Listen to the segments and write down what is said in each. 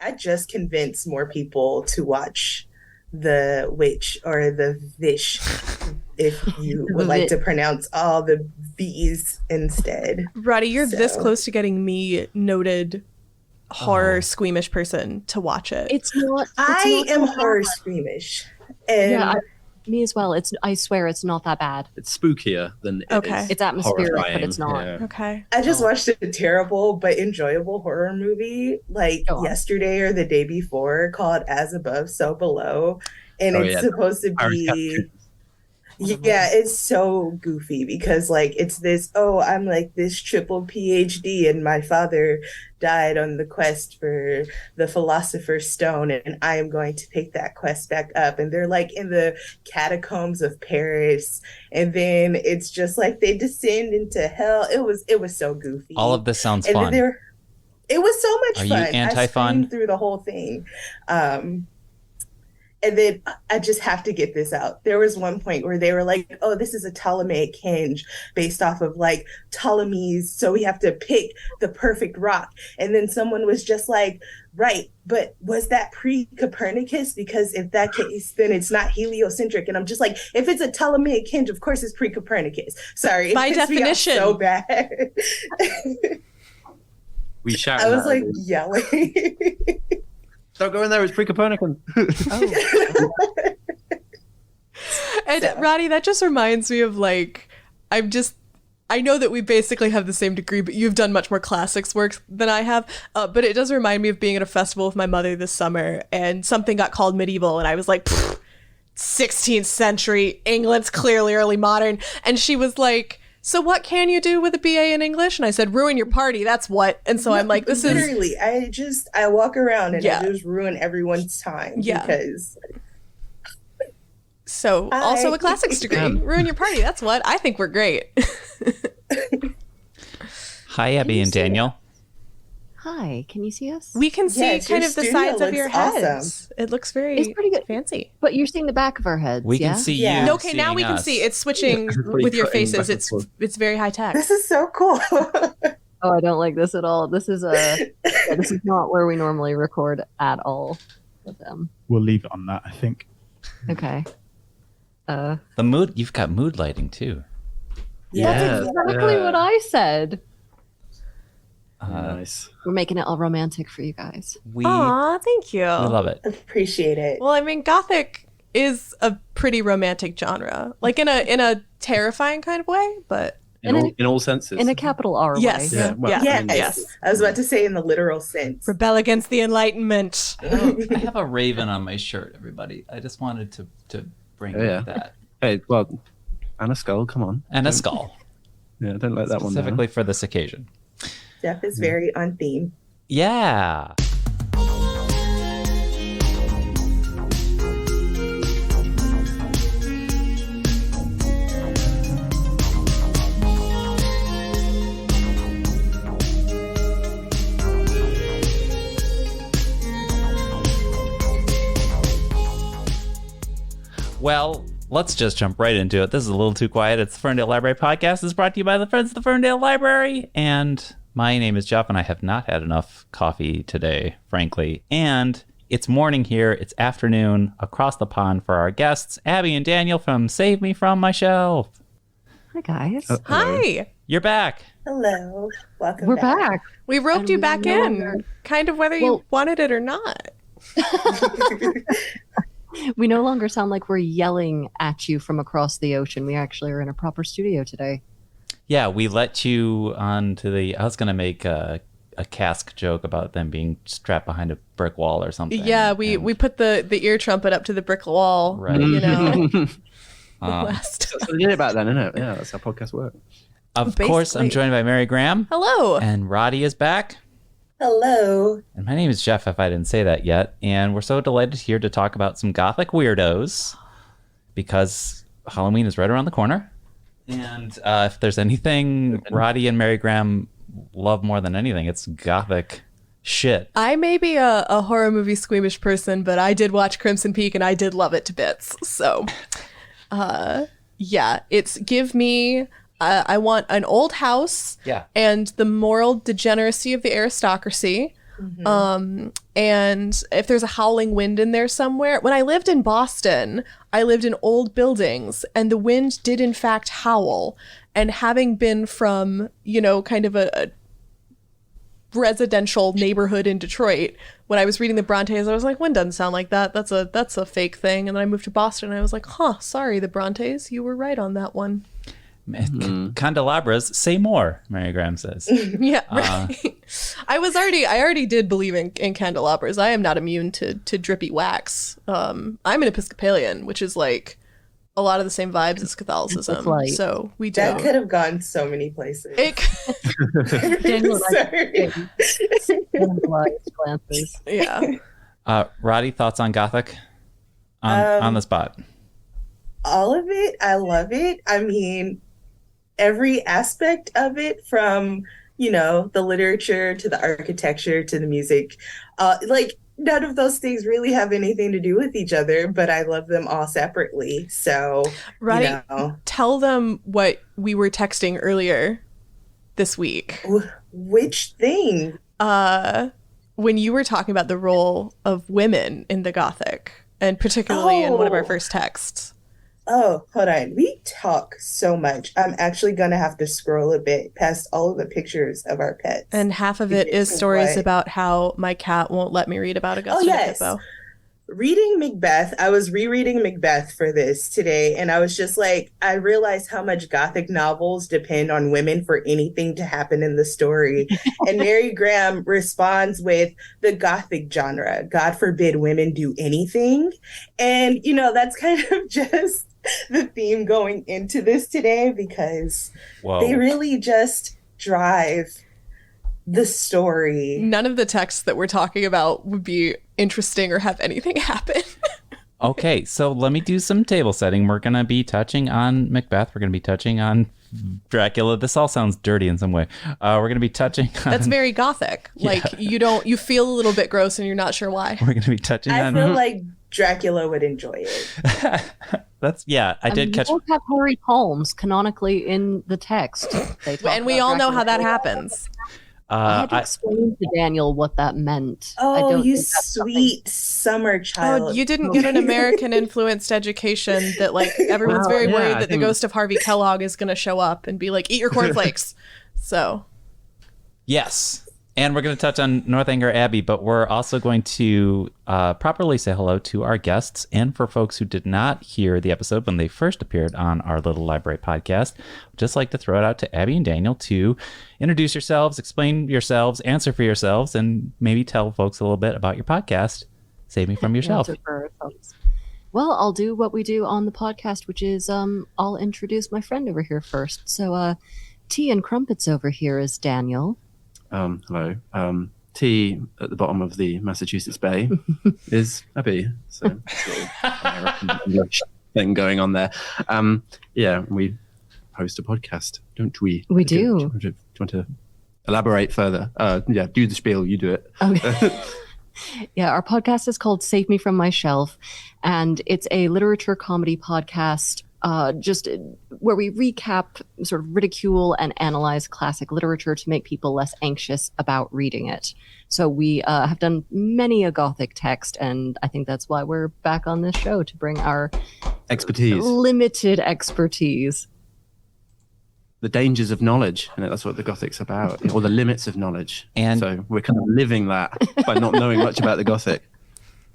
I just convinced more people to watch The Witch or The Vish, if you would like to pronounce all the V's instead. Roddy, you're this close to getting me noted horror squeamish person to watch it. I am horror squeamish. And me as well. I swear it's not that bad. It's spookier than it is. It's atmospheric, horrifying. but it's not. Yeah. Okay. I just watched a terrible but enjoyable horror movie yesterday or the day before called As Above, So Below. And it's supposed to be... Yeah, it's so goofy because it's this, I'm this triple PhD and my father died on the quest for the Philosopher's Stone and I am going to pick that quest back up. And they're in the catacombs of Paris. And then it's just they descend into hell. It was so goofy. All of this sounds fun. It was so much fun. Are you anti-fun? I screamed through the whole thing. And then I just have to get this out. There was one point where they were like, oh, this is a Ptolemaic hinge based off of Ptolemies. So we have to pick the perfect rock. And then someone was just like, right, but was that pre-Copernicus? Because if that case, then it's not heliocentric. And I'm just like, if it's a Ptolemaic hinge, of course it's pre-Copernicus. Sorry. By definition. So bad. We shout. I was yelling. Don't go in there, it's pre-Copernican. And Roddy, that just reminds me of I know that we basically have the same degree, but you've done much more classics work than I have. But it does remind me of being at a festival with my mother this summer and something got called medieval and I was like, 16th century, England's clearly early modern. And she was like, so what can you do with a BA in English? And I said, ruin your party. That's what. And so I'm like, this literally, is... I walk around and I just ruin everyone's time. Yeah. Because... So also a classics degree. Ruin your party. That's what. I think we're great. Hi, Abbey and Daniel. Hi, can you see us? We can see kind of the sides of your heads. Awesome. It looks very pretty good. Fancy. But you're seeing the back of our heads. We can see you. No, okay, now we can see. It's switching with your faces. It's very high tech. This is so cool. Oh, I don't like this at all. This is this is not where we normally record at all with them. We'll leave it on that, I think. Okay. The mood. You've got mood lighting too. Yeah, that's exactly what I said. Nice. We're making it all romantic for you guys. Aw, thank you. We love it. Appreciate it. Well, I mean, Gothic is a pretty romantic genre, in a terrifying kind of way, but in all senses. In a capital R yes. way. Yeah. Well, yes. I was about to say in the literal sense. Rebel against the Enlightenment. I have a raven on my shirt, everybody. I just wanted to bring that. Hey, well, and a skull. Come on. And a skull. Yeah, don't let that one down. Specifically for this occasion. Jeff is very on theme. Yeah. Well, let's just jump right into it. This is a little too quiet. It's the Ferndale Library Podcast. It's brought to you by the Friends of the Ferndale Library. And my name is Jeff, and I have not had enough coffee today, frankly. And it's morning here. It's afternoon across the pond for our guests, Abbey and Daniel from Save Me From My Shelf. Hi, guys. Hi. You're back. Hello. Welcome We're back. We roped you back in, kind of whether you wanted it or not. We no longer sound like we're yelling at you from across the ocean. We actually are in a proper studio today. Yeah, we let you onto the... I was going to make a cask joke about them being strapped behind a brick wall or something. Yeah, we put the ear trumpet up to the brick wall, right. You know. That's what we did about then, isn't it? Yeah, that's how podcasts work. Of course, I'm joined by Mary Graham. Hello. And Roddy is back. Hello. And my name is Jeff, if I didn't say that yet. And we're so delighted here to talk about some Gothic weirdos because Halloween is right around the corner. And if there's anything Roddy and Mary Graham love more than anything, it's Gothic shit. I may be a horror movie squeamish person, but I did watch Crimson Peak and I did love it to bits. So, yeah, it's give me... I want an old house and the moral degeneracy of the aristocracy. And if there's a howling wind in there somewhere, when I lived in Boston, I lived in old buildings and the wind did in fact howl. And having been from, you know, kind of a residential neighborhood in Detroit, when I was reading the Brontes, I was like, wind doesn't sound like that. That's a fake thing. And then I moved to Boston and I was like, sorry, the Brontes, you were right on that one. Candelabras, say more, Mary Graham says. Yeah, right. I already did believe in candelabras. I am not immune to drippy wax. I'm an Episcopalian, which is like a lot of the same vibes as Catholicism. So we do. That could have gone so many places. Yeah. Roddy, thoughts on Gothic on the spot? All of it. I love it. I mean, every aspect of it, from, you know, the literature to the architecture to the music. Like, none of those things really have anything to do with each other, but I love them all separately. So, Roddy, you know. Tell them what we were texting earlier this week. Which thing? When you were talking about the role of women in the Gothic, and particularly in one of our first texts. Oh, hold on. We talk so much. I'm actually going to have to scroll a bit past all of the pictures of our pets. And half of it is stories about how my cat won't let me read about Augusta Hippo. Reading Macbeth, I was rereading Macbeth for this today, and I was just like, I realized how much Gothic novels depend on women for anything to happen in the story. And Mary Graham responds with the Gothic genre. God forbid women do anything. And, you know, that's kind of just the theme going into this today, because they really just drive the story. None of the texts that we're talking about would be interesting or have anything happen. Okay, so let me do some table setting. We're going to be touching on Macbeth. We're going to be touching on Dracula. This all sounds dirty in some way. We're going to be touching on... That's very Gothic. Like, you feel a little bit gross and you're not sure why. We're going to be touching on... I feel like Dracula would enjoy it. I did catch... We both have hairy palms canonically in the text. And we all know how that happens. I had to explain to Daniel what that meant. Oh, you sweet summer child. Oh, you didn't get an American-influenced education that, like, everyone's very worried that the ghost of Harvey Kellogg is going to show up and be like, eat your cornflakes. So. Yes. And we're going to touch on Northanger Abbey, but we're also going to properly say hello to our guests. And for folks who did not hear the episode when they first appeared on our little library podcast, I'd just like to throw it out to Abbey and Daniel to introduce yourselves, explain yourselves, answer for yourselves, and maybe tell folks a little bit about your podcast. Save me from yourself. Well, I'll do what we do on the podcast, which is I'll introduce my friend over here first. So Tea and Crumpets over here is Daniel. Hello. Tea at the bottom of the Massachusetts Bay is Abbey. So English thing going on there. We host a podcast, don't we? We do. Do you want to elaborate further? Do the spiel. You do it. Okay. Yeah, our podcast is called Save Me From My Shelf, and it's a literature comedy podcast just where we recap, sort of ridicule and analyze classic literature to make people less anxious about reading it. So we have done many a Gothic text, and I think that's why we're back on this show, to bring our limited expertise. The dangers of knowledge, and that's what the Gothic's about, or the limits of knowledge. And so we're kind of living that by not knowing much about the Gothic.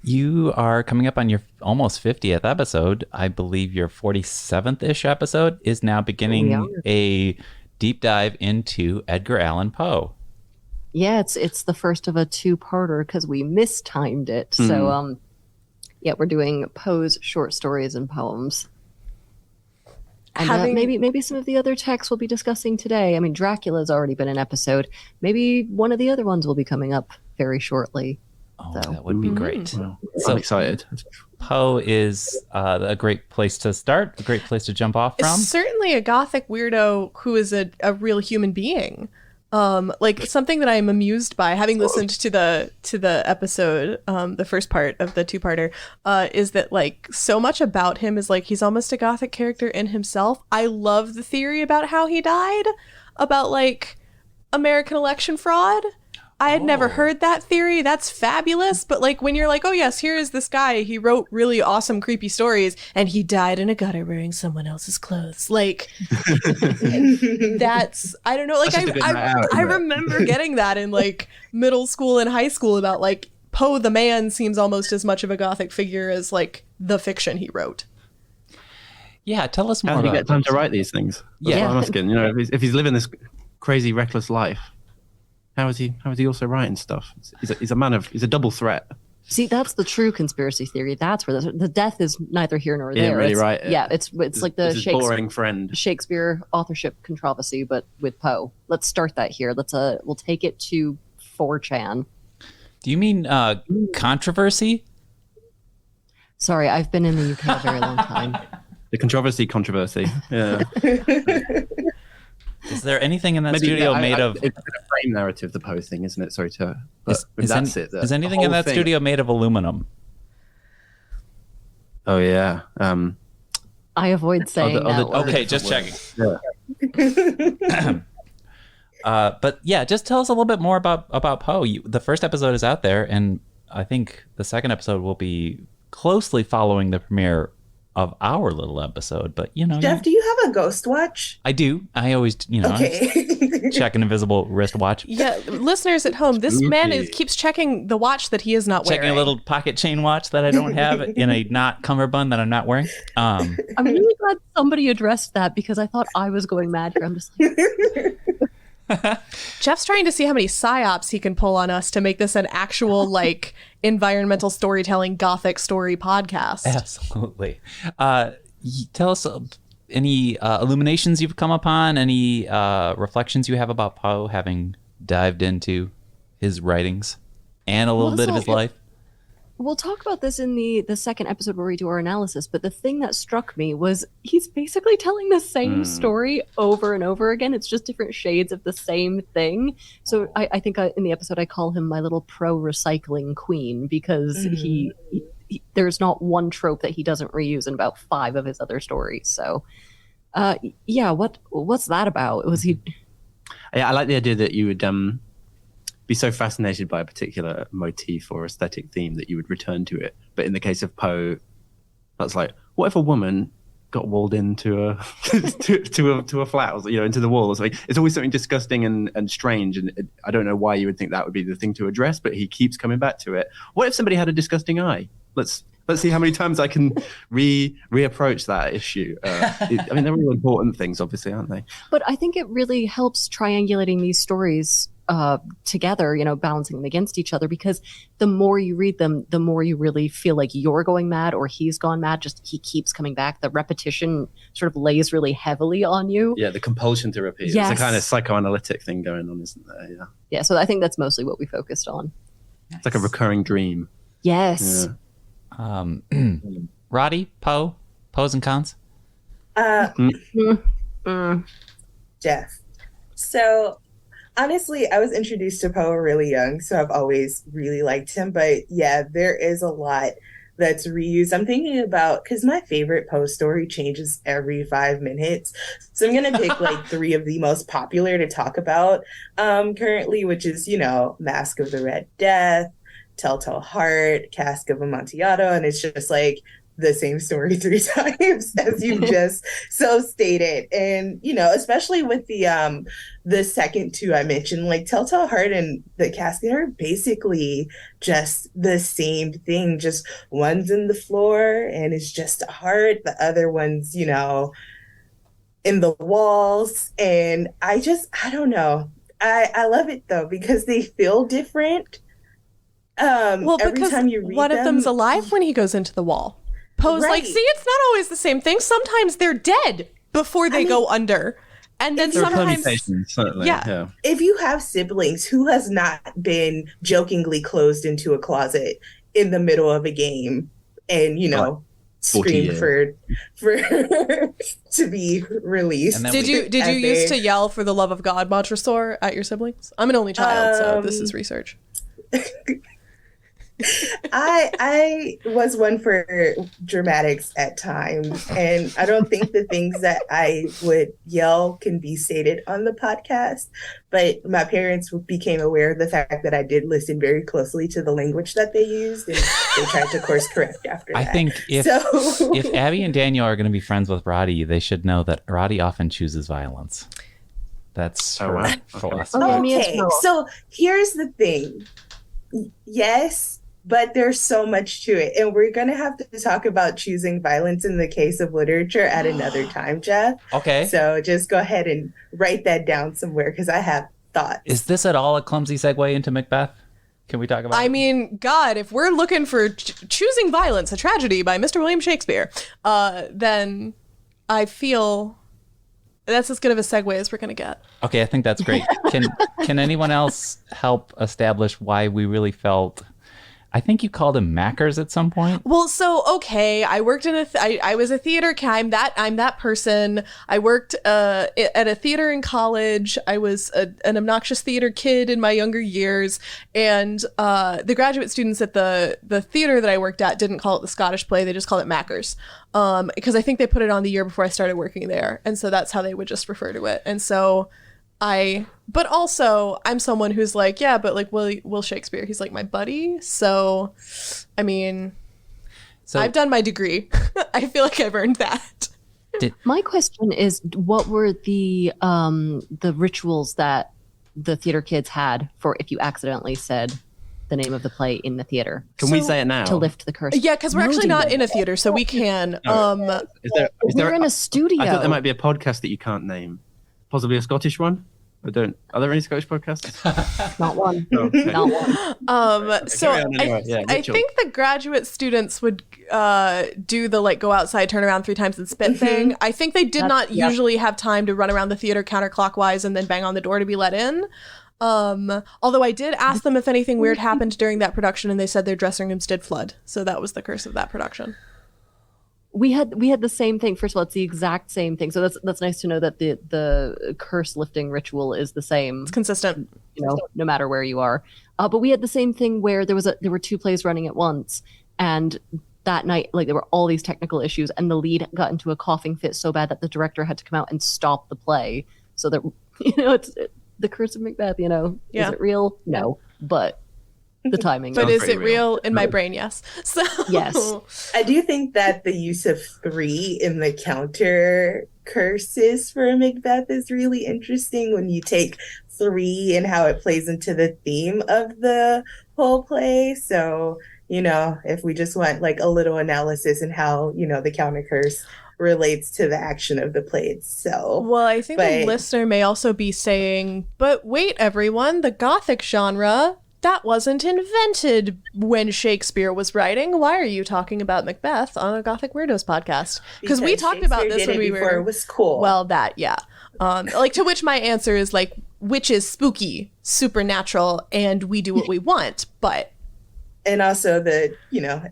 You are coming up on your almost 50th episode. I believe your 47th-ish episode is now beginning a deep dive into Edgar Allan Poe. Yeah, it's the first of a two-parter because we mistimed it. So, we're doing Poe's short stories and poems. And maybe some of the other texts we'll be discussing today. I mean, Dracula's already been an episode. Maybe one of the other ones will be coming up very shortly. Oh, that would be great. Well, I'm excited. Poe is a great place to start, a great place to jump off from. Certainly a Gothic weirdo who is a real human being. Like something that I'm amused by, having listened to the episode, the first part of the two-parter, is that like so much about him is like he's almost a Gothic character in himself. I love the theory about how he died, about like American election fraud. I had never heard that theory. That's fabulous. But like when you're like, oh yes, here is this guy. He wrote really awesome, creepy stories, and he died in a gutter wearing someone else's clothes. Like that's I don't know. Like I remember getting that in like middle school and high school about like Poe the man seems almost as much of a Gothic figure as like the fiction he wrote. Yeah, tell us more. How did he about get time to write these things? That's what I'm asking. You know, if he's living this crazy, reckless life, how is he also writing stuff? He's a double threat. See, that's the true conspiracy theory. That's where the death is neither here nor there. He didn't really write it. Yeah, it's like the boring friend Shakespeare authorship controversy, but with Poe. Let's start that here. We'll take it to 4chan. Do you mean controversy? Sorry, I've been in the UK a very long time. The controversy. Yeah. Is there anything in that studio made of? It's a frame narrative, the Poe thing, isn't it? Sorry to. Is anything in that studio made of aluminum? Oh yeah. I avoid saying that. Okay, just checking. Yeah. But yeah, just tell us a little bit more about Poe. The first episode is out there, and I think the second episode will be closely following the premiere of our little episode. But Jeff, do you have a ghost watch? I do. I always check an invisible wristwatch. Yeah, listeners at home, this man keeps checking the watch that he is not wearing. Checking a little pocket chain watch that I don't have in a not cummerbund that I'm not wearing. I'm really glad somebody addressed that because I thought I was going mad here. I'm just like. Jeff's trying to see how many psyops he can pull on us to make this an actual like environmental storytelling Gothic story podcast. Absolutely. Tell us any illuminations you've come upon, any reflections you have about Poe, having dived into his writings and a little bit of his life. We'll talk about this in the second episode where we do our analysis, but the thing that struck me was he's basically telling the same story over and over again. It's just different shades of the same thing. So I think in the episode I call him my little pro-recycling queen because he there's not one trope that he doesn't reuse in about 5 of his other stories. So what's that about? Was he? Yeah, I like the idea that you would be so fascinated by a particular motif or aesthetic theme that you would return to it. But in the case of Poe, that's like, what if a woman got walled into a to a flat, or, into the wall or something? It's always something disgusting and strange, and I don't know why you would think that would be the thing to address, but he keeps coming back to it. What if somebody had a disgusting eye? Let's see how many times I can reapproach that issue. They're really important things, obviously, aren't they? But I think it really helps triangulating these stories together, balancing them against each other, because the more you read them, the more you really feel like you're going mad or he's gone mad. Just he keeps coming back. The repetition sort of lays really heavily on you. Yeah, the compulsion to repeat. Yes. It's a kind of psychoanalytic thing going on, isn't there? Yeah. Yeah, so I think that's mostly what we focused on. Nice. It's like a recurring dream. Yes. Yeah. Roddy, Poe, pros and cons? Jeff. So honestly, I was introduced to Poe really young, so I've always really liked him. But yeah, there is a lot that's reused. I'm thinking about, because my favorite Poe story changes every 5 minutes. So I'm going to pick like 3 of the most popular to talk about currently, which is, Mask of the Red Death, Telltale Heart, Cask of Amontillado. And it's just like the same story 3 times as you just so stated. And, especially with the second 2 I mentioned, like Telltale Heart and the Casket are basically just the same thing. Just one's in the floor and it's just a heart. The other one's, in the walls. And I don't know. I love it though, because they feel different. Well, every because time you read one them, of them's alive when he goes into the wall. Poe's like, see, it's not always the same thing. Sometimes they're dead before they go under. And then sometimes, certainly. Yeah. If you have siblings, who has not been jokingly closed into a closet in the middle of a game and, screamed for to be released? Did you used to yell for the love of God, Montresor, at your siblings? I'm an only child, so this is research. I was one for dramatics at times, and I don't think the things that I would yell can be stated on the podcast. But my parents became aware of the fact that I did listen very closely to the language that they used, and they tried to course correct after that. I think if Abby and Daniel are going to be friends with Roddy, they should know that Roddy often chooses violence. That's her philosophy. Okay, so here's the thing. Yes, but there's so much to it. And we're going to have to talk about choosing violence in the case of literature at another time, Jeff. Okay. So just go ahead and write that down somewhere because I have thoughts. Is this at all a clumsy segue into Macbeth? Can we talk about it? I mean, God, if we're looking for Choosing Violence, a Tragedy by Mr. William Shakespeare, then I feel that's as good of a segue as we're going to get. Okay, I think that's great. Can anyone else help establish why we really felt... I think you called them Mackers at some point. Well, so, okay, I worked in I was a theater, I'm that person. I worked at a theater in college. I was an obnoxious theater kid in my younger years. And the graduate students at the theater that I worked at didn't call it the Scottish play. They just called it Mackers. Because I think they put it on the year before I started working there. And so that's how they would just refer to it. And so but also I'm someone who's like, yeah, but like Will Shakespeare, he's like my buddy. So, I mean, I've done my degree. I feel like I've earned that. My question is, what were the rituals that the theater kids had for if you accidentally said the name of the play in the theater? Can we say it now? To lift the curse. Yeah, because we're actually not in a theater, so we can. We're in a studio. I thought there might be a podcast that you can't name. Possibly a Scottish one? Are there any Scottish podcasts? Not one. Oh, okay. Not one. So I think the graduate students would do the like go outside, turn around 3 times and spit thing. I think they did not usually have time to run around the theater counterclockwise and then bang on the door to be let in. Although I did ask them if anything weird happened during that production, and they said their dressing rooms did flood. So that was the curse of that production. We had the same thing. First of all, it's the exact same thing. So that's nice to know that the curse lifting ritual is the same. It's consistent, no matter where you are. But we had the same thing where there were 2 plays running at once, and that night, like there were all these technical issues, and the lead got into a coughing fit so bad that the director had to come out and stop the play. So that it's the curse of Macbeth. Is it real? No, but. The timing. But is it real in my brain? Yes. So yes. I do think that the use of 3 in the counter curses for Macbeth is really interesting when you take 3 and how it plays into the theme of the whole play. So, if we just want like a little analysis and how, the counter curse relates to the action of the play itself. Well, I think the listener may also be saying, but wait, everyone, the Gothic genre, that wasn't invented when Shakespeare was writing. Why are you talking about Macbeth on a Gothic Weirdos podcast? Because we talked about this when we were. It was cool. Well, that, yeah. To which my answer is like, which is spooky, supernatural, and we do what we want, but. And also the,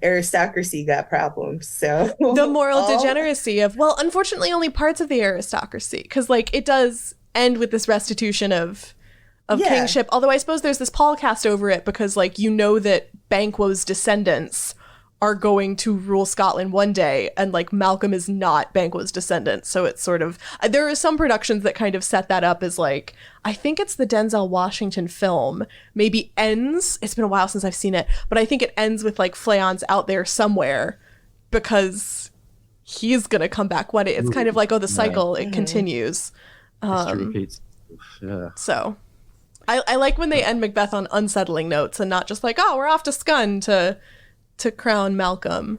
aristocracy got problems. So the moral degeneracy of, well, unfortunately, only parts of the aristocracy, because like it does end with this restitution of kingship, although I suppose there's this Paul cast over it because like that Banquo's descendants are going to rule Scotland one day, and like Malcolm is not Banquo's descendant, so it's sort of there are some productions that kind of set that up as like, I think it's the Denzel Washington film maybe ends, it's been a while since I've seen it, but I think it ends with like Fleance out there somewhere because he's gonna come back one day. It's kind of like the cycle it continues. History repeats. Yeah. So I like when they end Macbeth on unsettling notes and not just like, we're off to Scun to crown Malcolm.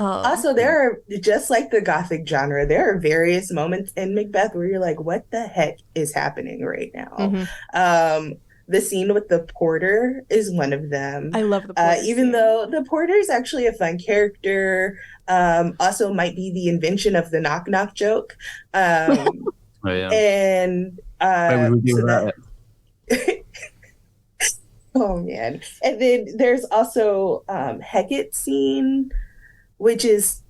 Also, there are, just like the Gothic genre, there are various moments in Macbeth where you're like, what the heck is happening right now? Mm-hmm. The scene with the porter is one of them. I love the porter even though the porter is actually a fun character, also might be the invention of the knock-knock joke. And why would we do that? Oh man. And then there's also Hecate scene, which is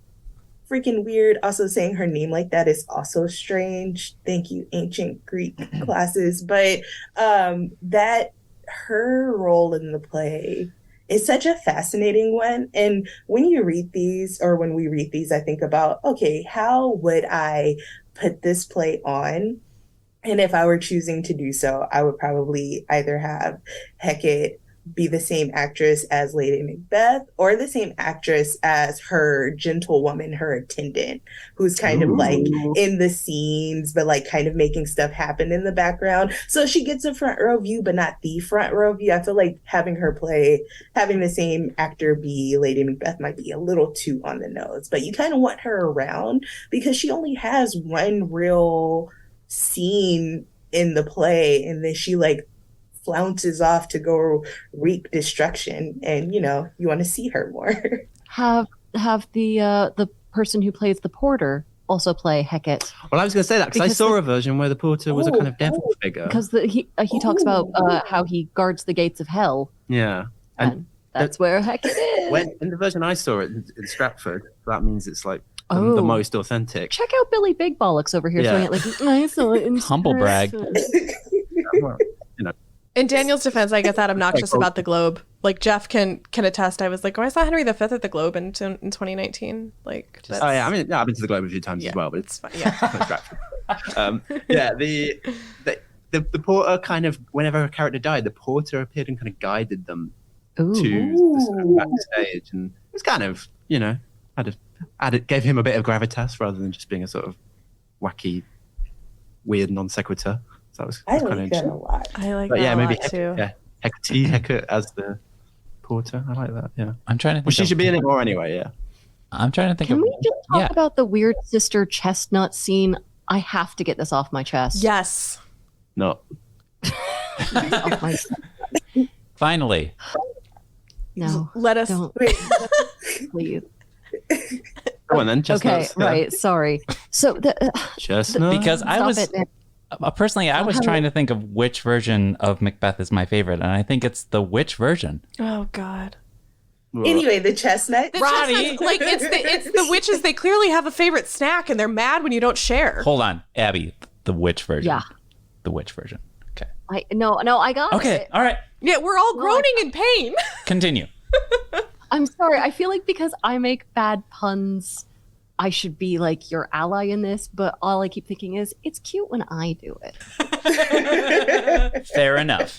freaking weird. Also saying her name like that is also strange. Thank you, ancient Greek classes. But that her role in the play is such a fascinating one. And when you read these, or when we read these, I think about, okay, how would I put this play on? And if I were choosing to do so, I would probably either have Hecate be the same actress as Lady Macbeth, or the same actress as her gentlewoman, her attendant, who's kind of like in the scenes, but like kind of making stuff happen in the background. So she gets a front row view, but not the front row view. I feel like having the same actor be Lady Macbeth might be a little too on the nose, but you kind of want her around because she only has one real scene in the play, and then she like flounces off to go wreak destruction, and you want to see her more. Have the person who plays the porter also play Hecate. Well, I was going to say that because I saw a version where the porter was a kind of devil figure. Because he talks about how he guards the gates of hell. Yeah, and that's where Hecate is. In the version I saw it in Stratford, that means it's like the most authentic. Check out Billy Big Bollocks over here saying it like I saw it in humble brag. In Daniel's defense, I get that obnoxious about the Globe. Like Jeff can attest. I was like, I saw Henry V at the Globe in 2019. Like, I've been to the Globe a few times as well, but it's fine. Yeah, the porter kind of, whenever a character died, the porter appeared and kind of guided them to the sort of backstage, and it was kind of gave him a bit of gravitas rather than just being a sort of wacky, weird non sequitur. So that was kind of interesting. A lot. I like that a lot too. Yeah, Hecate as the porter. I like that. Yeah, I'm trying to think. Well, she should be in it more anyway. Yeah, I'm trying to think. Can we just talk about the weird sister chestnut scene? I have to get this off my chest. Yes. No. Finally. No. Let us. Don't. Please. Go on then. Chestnuts. Okay. Right. Sorry. So chestnuts. Because I was. Personally, I was trying to think of which version of Macbeth is my favorite, and I think it's the witch version. Oh God. Anyway, the chestnut. Roddy. Like it's the witches. They clearly have a favorite snack, and they're mad when you don't share. Hold on, Abby. The witch version. Yeah. The witch version. Okay. I got it. Okay. All right. Yeah, we're all groaning in pain. Continue. I'm sorry. I feel like because I make bad puns, I should be like your ally in this, but all I keep thinking is it's cute when I do it. Fair enough.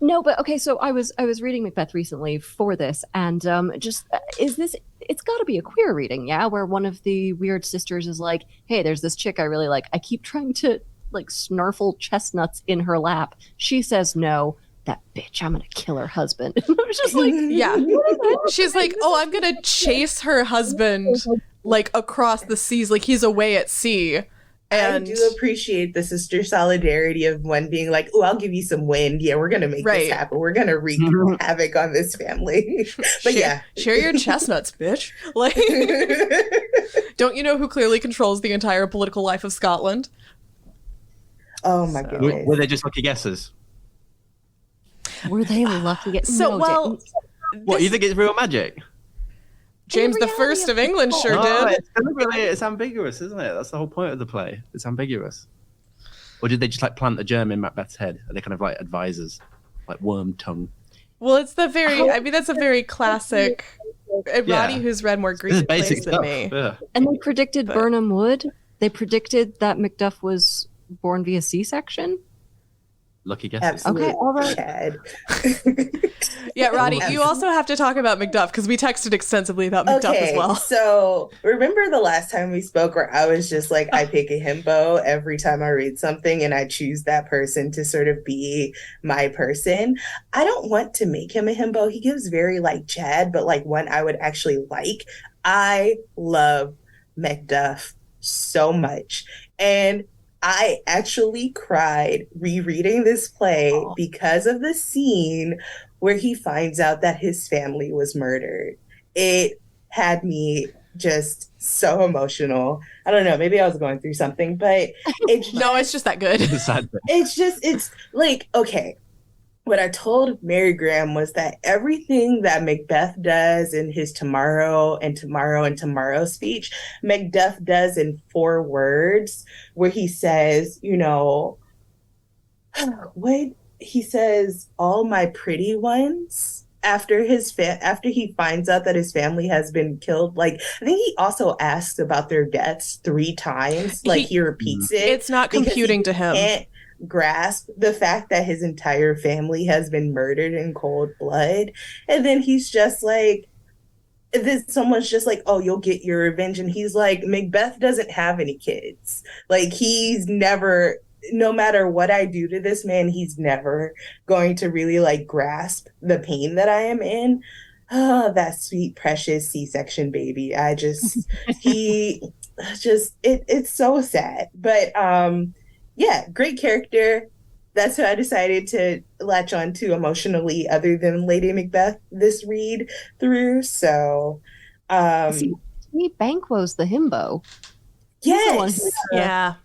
No, but okay, so I was reading Macbeth recently for this, and it's got to be a queer reading, yeah, where one of the weird sisters is like, hey, there's this chick I really like. I keep trying to like snarfle chestnuts in her lap. She says no. That bitch, I'm gonna kill her husband. I was just like, yeah. She's like, I'm gonna chase her husband like across the seas, like he's away at sea. And I do appreciate the sister solidarity of one being like, I'll give you some wind. Yeah, we're gonna make this happen. We're gonna wreak havoc on this family. But share your chestnuts, bitch. Like, don't you know who clearly controls the entire political life of Scotland? Oh my goodness. Were they just lucky guesses? Were they lucky? What, you think it's real magic? James the First of England sure did. It's ambiguous, isn't it? That's the whole point of the play. It's ambiguous. Or did they just like plant a germ in Macbeth's head? Are they kind of like advisors, like worm tongue? Well, it's that's a very classic. Roddy, who's read more Greek plays than me. Yeah. And they predicted Birnam Wood. They predicted that Macduff was born via C-section. Lucky guesses. Absolutely. Okay, all right. Yeah, Roddy, you also have to talk about Macduff because we texted extensively about Macduff as well. So remember the last time we spoke where I was just like, I pick a himbo every time I read something and I choose that person to sort of be my person. I don't want to make him a himbo. He gives very like Chad, but like one I would actually like. I love Macduff so much. And I actually cried rereading this play because of the scene where he finds out that his family was murdered. It had me just so emotional. I don't know, maybe I was going through something, but it's no, it's just that good. It's like, okay, what I told Mary Graham was that everything that Macbeth does in his tomorrow and tomorrow and tomorrow speech, Macduff does in 4 words, where he says, what he says, "All my pretty ones," after after he finds out that his family has been killed. Like, I think he also asks about their deaths 3 times. Like, he repeats it. It's not computing to him. Can't grasp the fact that his entire family has been murdered in cold blood. And then he's just like, then someone's just like, "Oh, you'll get your revenge." And he's like, Macbeth doesn't have any kids. Like, he's never, no matter what I do to this man, he's never going to really like grasp the pain that I am in. Oh, that sweet, precious C-section baby. It's so sad. But yeah, great character. That's who I decided to latch on to emotionally, other than Lady Macbeth this read through. So See, Banquo's the himbo. Yes. Yeah.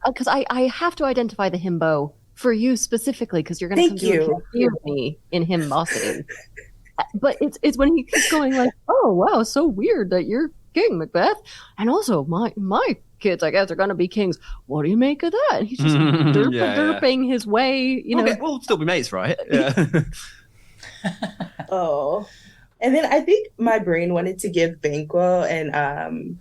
Because I have to identify the himbo for you specifically, because you're going to come to hear me in himbosity. But it's when he keeps going like, "Oh wow, so weird that you're king, Macbeth, and also my kids, I guess, are going to be kings. What do you make of that?" And he's just derping his way, you know. Okay, we'll still be mates, right? Yeah. Oh, and then I think my brain wanted to give Banquo and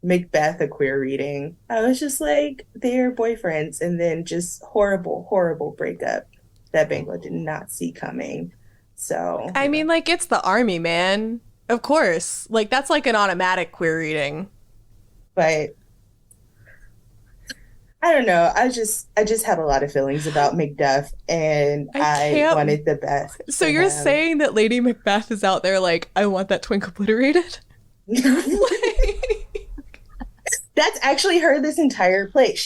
Macbeth a queer reading. I was just like, they're boyfriends, and then just horrible breakup that Banquo did not see coming. So I mean, like, it's the army, man. Of course, like, that's like an automatic queer reading. But I don't know. I just had a lot of feelings about Macduff, and I wanted the best. So you're saying that Lady Macbeth is out there like, "I want that twink obliterated"? That's actually her this entire play.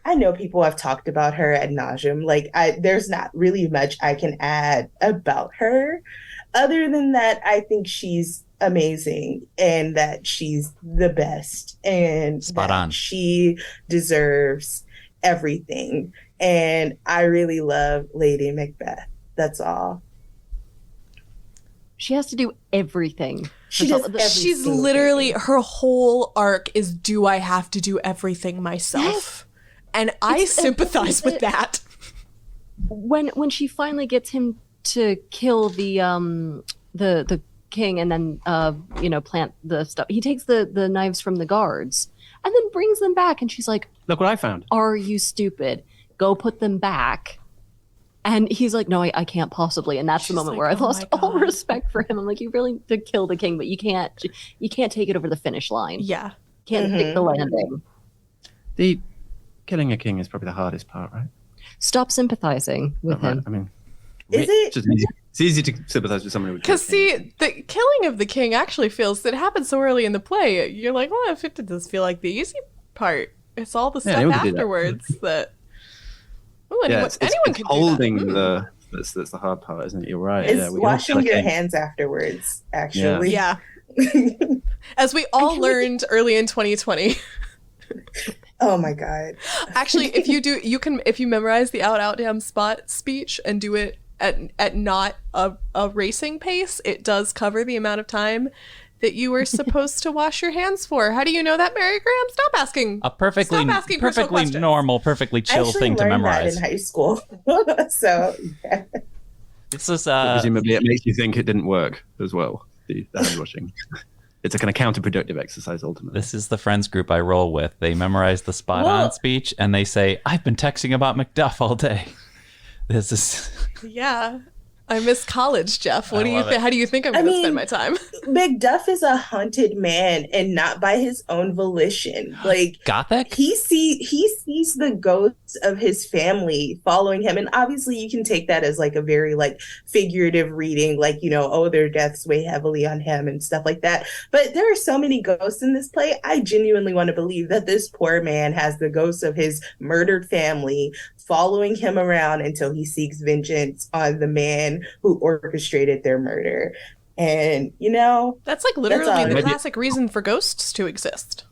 I know people have talked about her ad nauseum. Like, there's not really much I can add about her. Other than that, I think she's amazing and that she's the best and spot on. She deserves everything. And I really love Lady Macbeth. That's all. She has to do everything. She's literally, her whole arc is, do I have to do everything myself? Yes. And I sympathize with that. When she finally gets him to kill the king and then plant the stuff, he takes the knives from the guards and then brings them back, and she's like, "Look what I found. Are you stupid? Go put them back." And he's like, "No, I can't possibly." And that's the moment where I lost all respect for him. I'm like, you really did kill the king, but you can't take it over the finish line. Yeah. Can't stick the landing. The killing a king is probably the hardest part, right? Stop sympathizing with him. I mean, is it? It's easy to sympathize with somebody. Because see, the killing of the king actually feels, it happens so early in the play. You're like, well, if it does feel like the easy part, it's all the stuff afterwards that. Ooh, anyone can holding do that. that's the hard part, isn't it? You're right. It's washing your hands afterwards, actually. Yeah. As we all learned early in 2020. Oh my God. Actually, if you memorize the out damn spot speech and do it at not a racing pace, it does cover the amount of time that you were supposed to wash your hands for. How do you know that, Mary Graham? Stop asking. A perfectly normal, perfectly chill thing to memorize. That in high school. So yeah. This is presumably it makes you think it didn't work as well. The hand washing. It's a kind of counterproductive exercise ultimately. This is the friends group I roll with. They memorize the spot on speech and they say, "I've been texting about Macduff all day." This is yeah. I miss college, Jeff. What do you think? How do you think I'm going to spend my time? Macduff is a haunted man, and not by his own volition. Like, Gothic? He sees the ghosts of his family following him, and obviously you can take that as like a very like figurative reading, like, you know, oh, their deaths weigh heavily on him and stuff like that. But there are so many ghosts in this play. I genuinely want to believe that this poor man has the ghosts of his murdered family following him around until he seeks vengeance on the man who orchestrated their murder. And, you know, that's like literally the classic reason for ghosts to exist.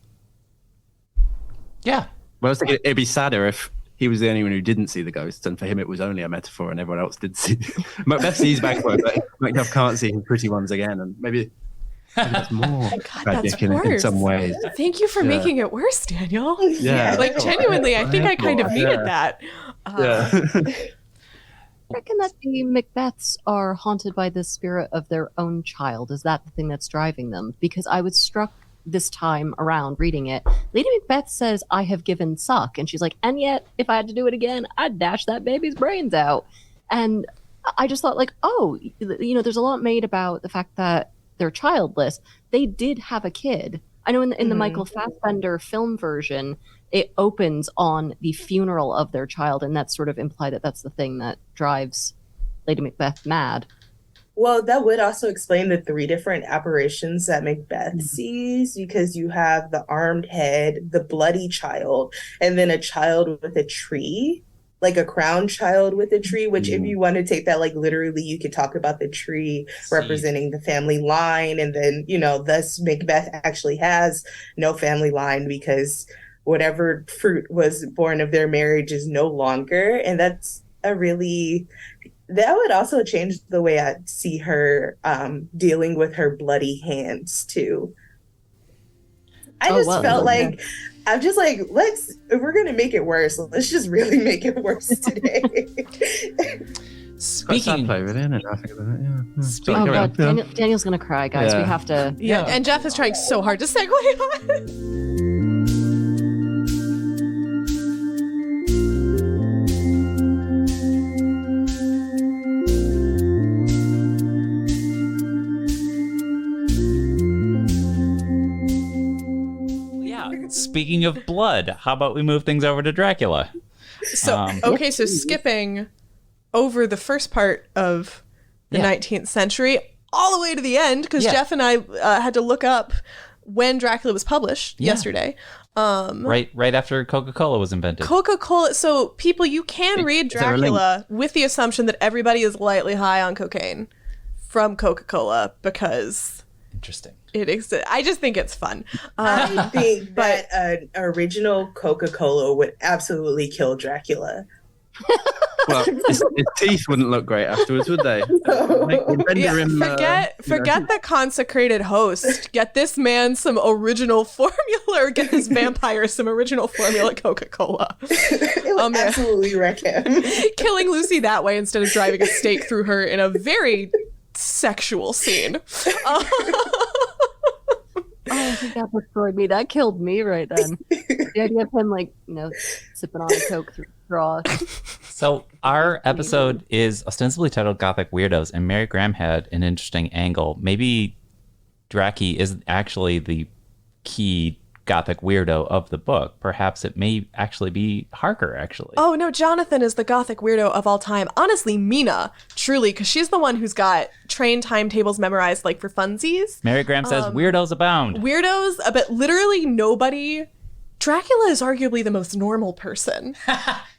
Yeah. Well, I was thinking it'd be sadder if he was the only one who didn't see the ghosts, and for him it was only a metaphor and everyone else did see. Macbeth sees Banquo, but Macduff can't see his pretty ones again, and maybe There's more God, that's tragic worse. in some ways. Thank you for making it worse, Daniel. Yeah. Like, genuinely, I think I kind of needed that. Yeah. I reckon that the Macbeths are haunted by the spirit of their own child. Is that the thing that's driving them? Because I was struck this time around reading it. Lady Macbeth says, "I have given suck." And she's like, "And yet, if I had to do it again, I'd dash that baby's brains out." And I just thought, like, oh, there's a lot made about the fact that they're childless. They did have a kid. I know in the Michael Fassbender film version, it opens on the funeral of their child, and that's sort of implied that that's the thing that drives Lady Macbeth mad. Well, that would also explain the 3 different apparitions that Macbeth sees, because you have the armed head, the bloody child, and then a child with a tree, like a crowned child with a tree, which if you want to take that like literally, you could talk about the tree representing the family line. And then, thus Macbeth actually has no family line because whatever fruit was born of their marriage is no longer. And that's that would also change the way I see her dealing with her bloody hands too. I just felt like, I'm just like, if we're going to make it worse, let's just really make it worse today. Speaking. Oh God, Daniel's going to cry, guys. We have to. Yeah, and Jeff is trying so hard to segue on. Speaking of blood, how about we move things over to Dracula? So skipping over the first part of the 19th century all the way to the end, because Jeff and I had to look up when Dracula was published yesterday. Right after Coca-Cola was invented. Coca-Cola. So people, you can read Dracula with the assumption that everybody is lightly high on cocaine from Coca-Cola because... Interesting. It exists. I just think it's fun. I think that an original Coca-Cola would absolutely kill Dracula. Well, his teeth wouldn't look great afterwards, would they? Forget the consecrated host. Get this man some original formula, or get this vampire some original formula Coca-Cola. It would absolutely wreck him. Killing Lucy that way instead of driving a stake through her in a very sexual scene. Oh, I think that destroyed me. That killed me right then. The idea of him, sipping on a Coke through a straw. So our episode is ostensibly titled Gothic Weirdos, and Mary Graham had an interesting angle. Maybe Dracky isn't actually the key Gothic weirdo of the book. Perhaps it may actually be Harker, actually. Oh, no, Jonathan is the Gothic weirdo of all time. Honestly, Mina, truly, because she's the one who's got train timetables memorized, like, for funsies. Mary Graham says, weirdos abound. Weirdos, but literally nobody... Dracula is arguably the most normal person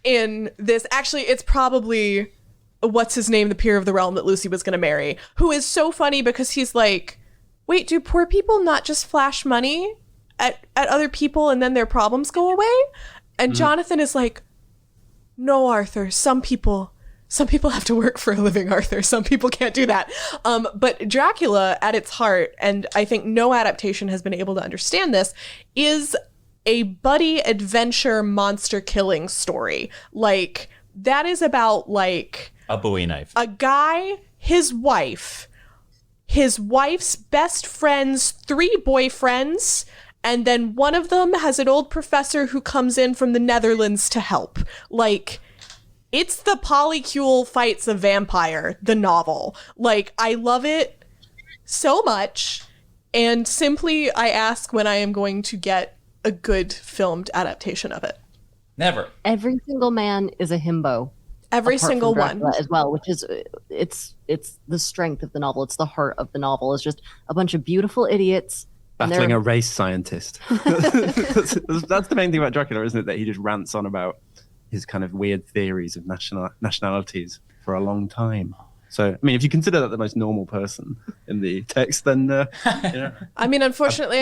in this. Actually, it's probably... What's his name? The peer of the realm that Lucy was going to marry. Who is so funny because he's like, wait, do poor people not just flash money at other people and then their problems go away? And Jonathan is like, no, Arthur, some people have to work for a living, Arthur. Some people can't do that. But Dracula at its heart, and I think no adaptation has been able to understand this, is a buddy adventure monster killing story. Like, that is about like a Bowie knife. A guy, his wife's best friend's 3 boyfriends, and then one of them has an old professor who comes in from the Netherlands to help. Like, it's the Polycule Fights a Vampire, the novel. Like, I love it so much. And simply, I ask when I am going to get a good filmed adaptation of it. Never. Every single man is a himbo. Every single one as well, which is it's the strength of the novel. It's the heart of the novel. It's just a bunch of beautiful idiots battling a race scientist. That's the main thing about Dracula, isn't it? That he just rants on about his kind of weird theories of nationalities for a long time. So, I mean, if you consider that the most normal person in the text, then, I mean, unfortunately,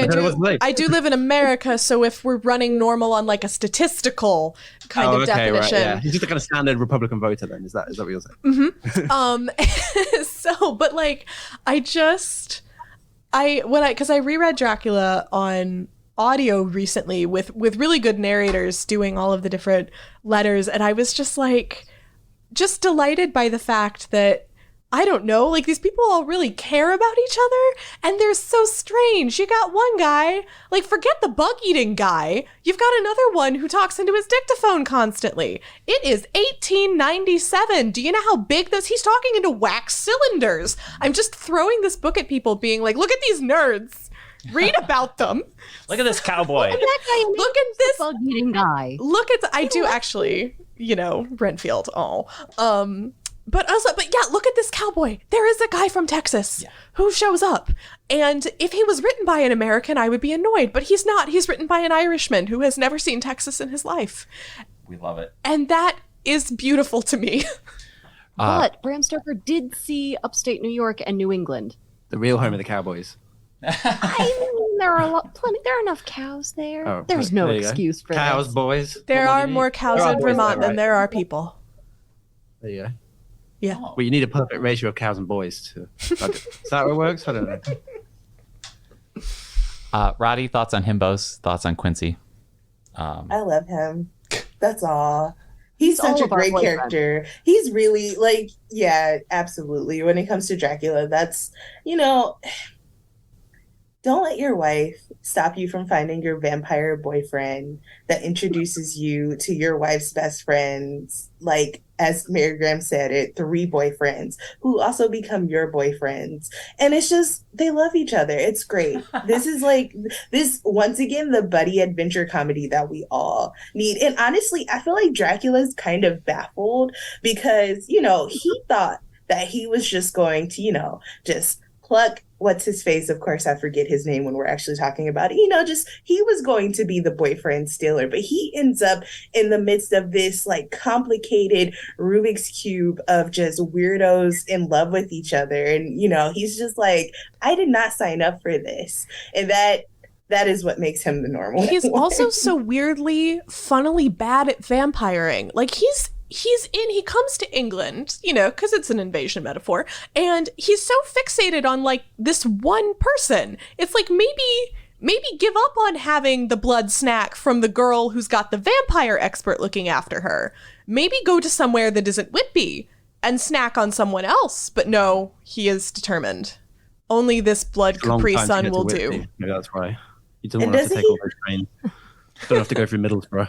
I do live in America, so if we're running normal on, like, a statistical kind of definition. Right, yeah. He's just a kind of standard Republican voter, then. Is that what you're saying? Mm-hmm. So, but, like, Because I reread Dracula on audio recently with really good narrators doing all of the different letters, and I was just like, just delighted by the fact that, I don't know, like, these people all really care about each other, and they're so strange. You got one guy, like, forget the bug-eating guy. You've got another one who talks into his dictaphone constantly. It is 1897. Do you know how big this? He's talking into wax cylinders. I'm just throwing this book at people being like, look at these nerds. Read about them. Look at this cowboy. Look at this bug-eating guy. I do actually, Renfield. But yeah, look at this cowboy. There is a guy from Texas who shows up. And if he was written by an American, I would be annoyed. But he's not. He's written by an Irishman who has never seen Texas in his life. We love it. And that is beautiful to me. But Bram Stoker did see upstate New York and New England. The real home of the cowboys. I mean, there are enough cows there. Oh, There's no excuse for cows, this. boys. There are more cows in Vermont than there are people. There you go. Yeah. Oh. Well, you need a perfect ratio of cows and boys to. Is that how it works? I don't know. Roddy, thoughts on Himbos? Thoughts on Quincy? I love him. That's all. He's such all a great character. He's really absolutely. When it comes to Dracula, that's, don't let your wife stop you from finding your vampire boyfriend that introduces you to your wife's best friends. Like, as Mary Graham said it, 3 boyfriends who also become your boyfriends. And it's just, they love each other. It's great. This is once again, the buddy adventure comedy that we all need. And honestly, I feel like Dracula's kind of baffled because, he thought that he was just going to, just pluck what's his face. Of course, I forget his name when we're actually talking about it. He was going to be the boyfriend stealer, but he ends up in the midst of this like complicated Rubik's Cube of just weirdos in love with each other. And, he's just like, I did not sign up for this. And that is what makes him the normal. He's also so weirdly, funnily bad at vampiring. Like, he comes to England, because it's an invasion metaphor, and he's so fixated on like this one person. It's like, maybe give up on having the blood snack from the girl who's got the vampire expert looking after her. Maybe go to somewhere that isn't Whitby and snack on someone else. But no, he is determined. Only this blood Capri Sun will do. Maybe that's why. He doesn't want to have to take all those trains. Don't have to go through Middlesbrough.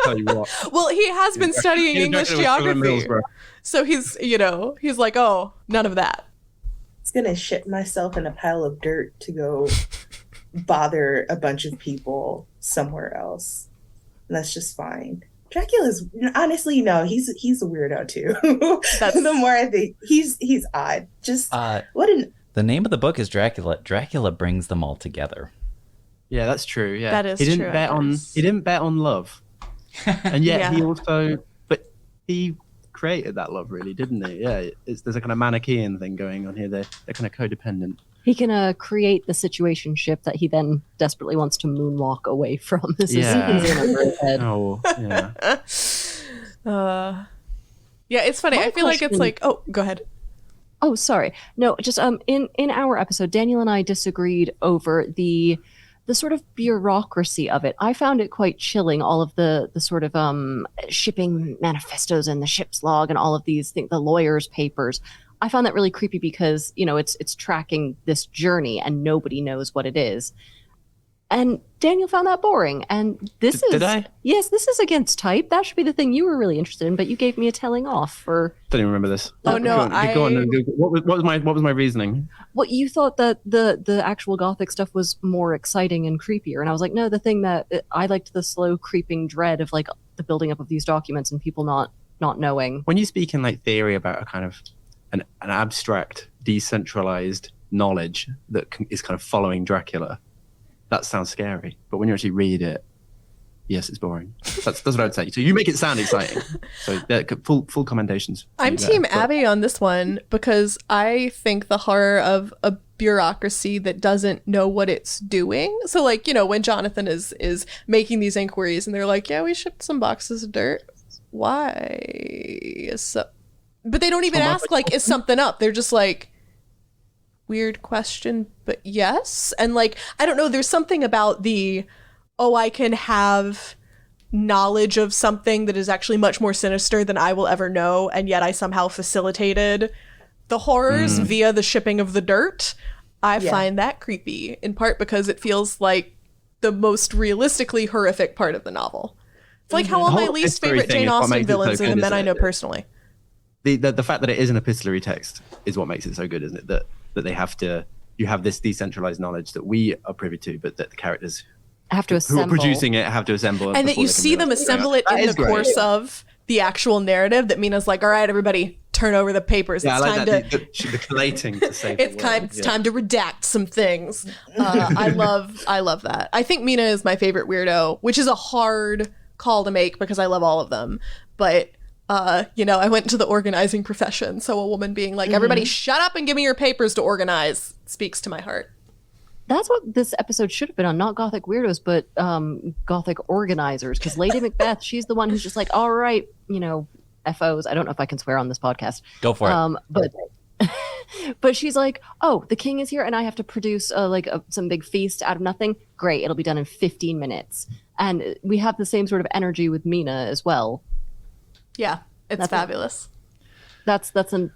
Tell you what. Well, he has been studying English geography. So he's like, oh, none of that. It's going to shit myself in a pile of dirt to go bother a bunch of people somewhere else. And that's just fine. Dracula's honestly, no, he's a weirdo too. The more I think he's odd. Just the name of the book is Dracula. Dracula brings them all together. Yeah, that's true. Yeah, that is he didn't true. He didn't bet on love, and yet he created that love, really, didn't he? Yeah, there's a kind of Manichaean thing going on here. They're kind of codependent. He can create the situationship that he then desperately wants to moonwalk away from. This is under his head. Oh, yeah. Yeah, it's funny. I feel like it's like, oh, go ahead. Oh, sorry. No, just in our episode, Daniel and I disagreed over the sort of bureaucracy of it. I found it quite chilling, all of the sort of shipping manifestos and the ship's log and all of these things, the lawyers' papers. I found that really creepy because, it's tracking this journey and nobody knows what it is. And Daniel found that boring. And this Did I? Yes, this is against type. That should be the thing you were really interested in, but you gave me a telling off for. Don't even remember this. Oh, no, Go on. What was my reasoning? Well, you thought that the actual Gothic stuff was more exciting and creepier, and I was like, no, the thing that I liked the slow creeping dread of like the building up of these documents and people not knowing. When you speak in like theory about a kind of an abstract, decentralized knowledge that is kind of following Dracula, that sounds scary. But when you actually read it, yes, it's boring. That's what I'd say. So you make it sound exciting. So full commendations. I'm Team Abbey on this one because I think the horror of a bureaucracy that doesn't know what it's doing. So like, when Jonathan is making these inquiries and they're like, yeah, we shipped some boxes of dirt. Why? But they don't even ask like, is something up? They're just like, weird question, but yes. And like, I don't know, there's something about I can have knowledge of something that is actually much more sinister than I will ever know, and yet I somehow facilitated the horrors via the shipping of the dirt. I find that creepy, in part because it feels like the most realistically horrific part of the novel. It's like how all my least favorite Jane Austen villains are the men I know personally. The fact that it is an epistolary text is what makes it so good, isn't it? That you have this decentralized knowledge that we are privy to, but that the characters have to assemble. Who are producing it have to assemble. And that you see them assemble it in the course of the actual narrative. That Mina's like, all right, everybody, turn over the papers. Yeah, it's I like time to the collating to save it's time to redact some things. I love that. I think Mina is my favorite weirdo, which is a hard call to make because I love all of them. But I went into the organizing profession, so a woman being like, everybody shut up and give me your papers to organize speaks to my heart. That's what this episode should have been on, not Gothic Weirdos, but Gothic Organizers. Because Lady Macbeth, she's the one who's just like, all right, FOs. I don't know if I can swear on this podcast. Go for it. But she's like, oh, the king is here and I have to produce some big feast out of nothing. Great, it'll be done in 15 minutes. And we have the same sort of energy with Mina as well. Yeah, that's fabulous. That's the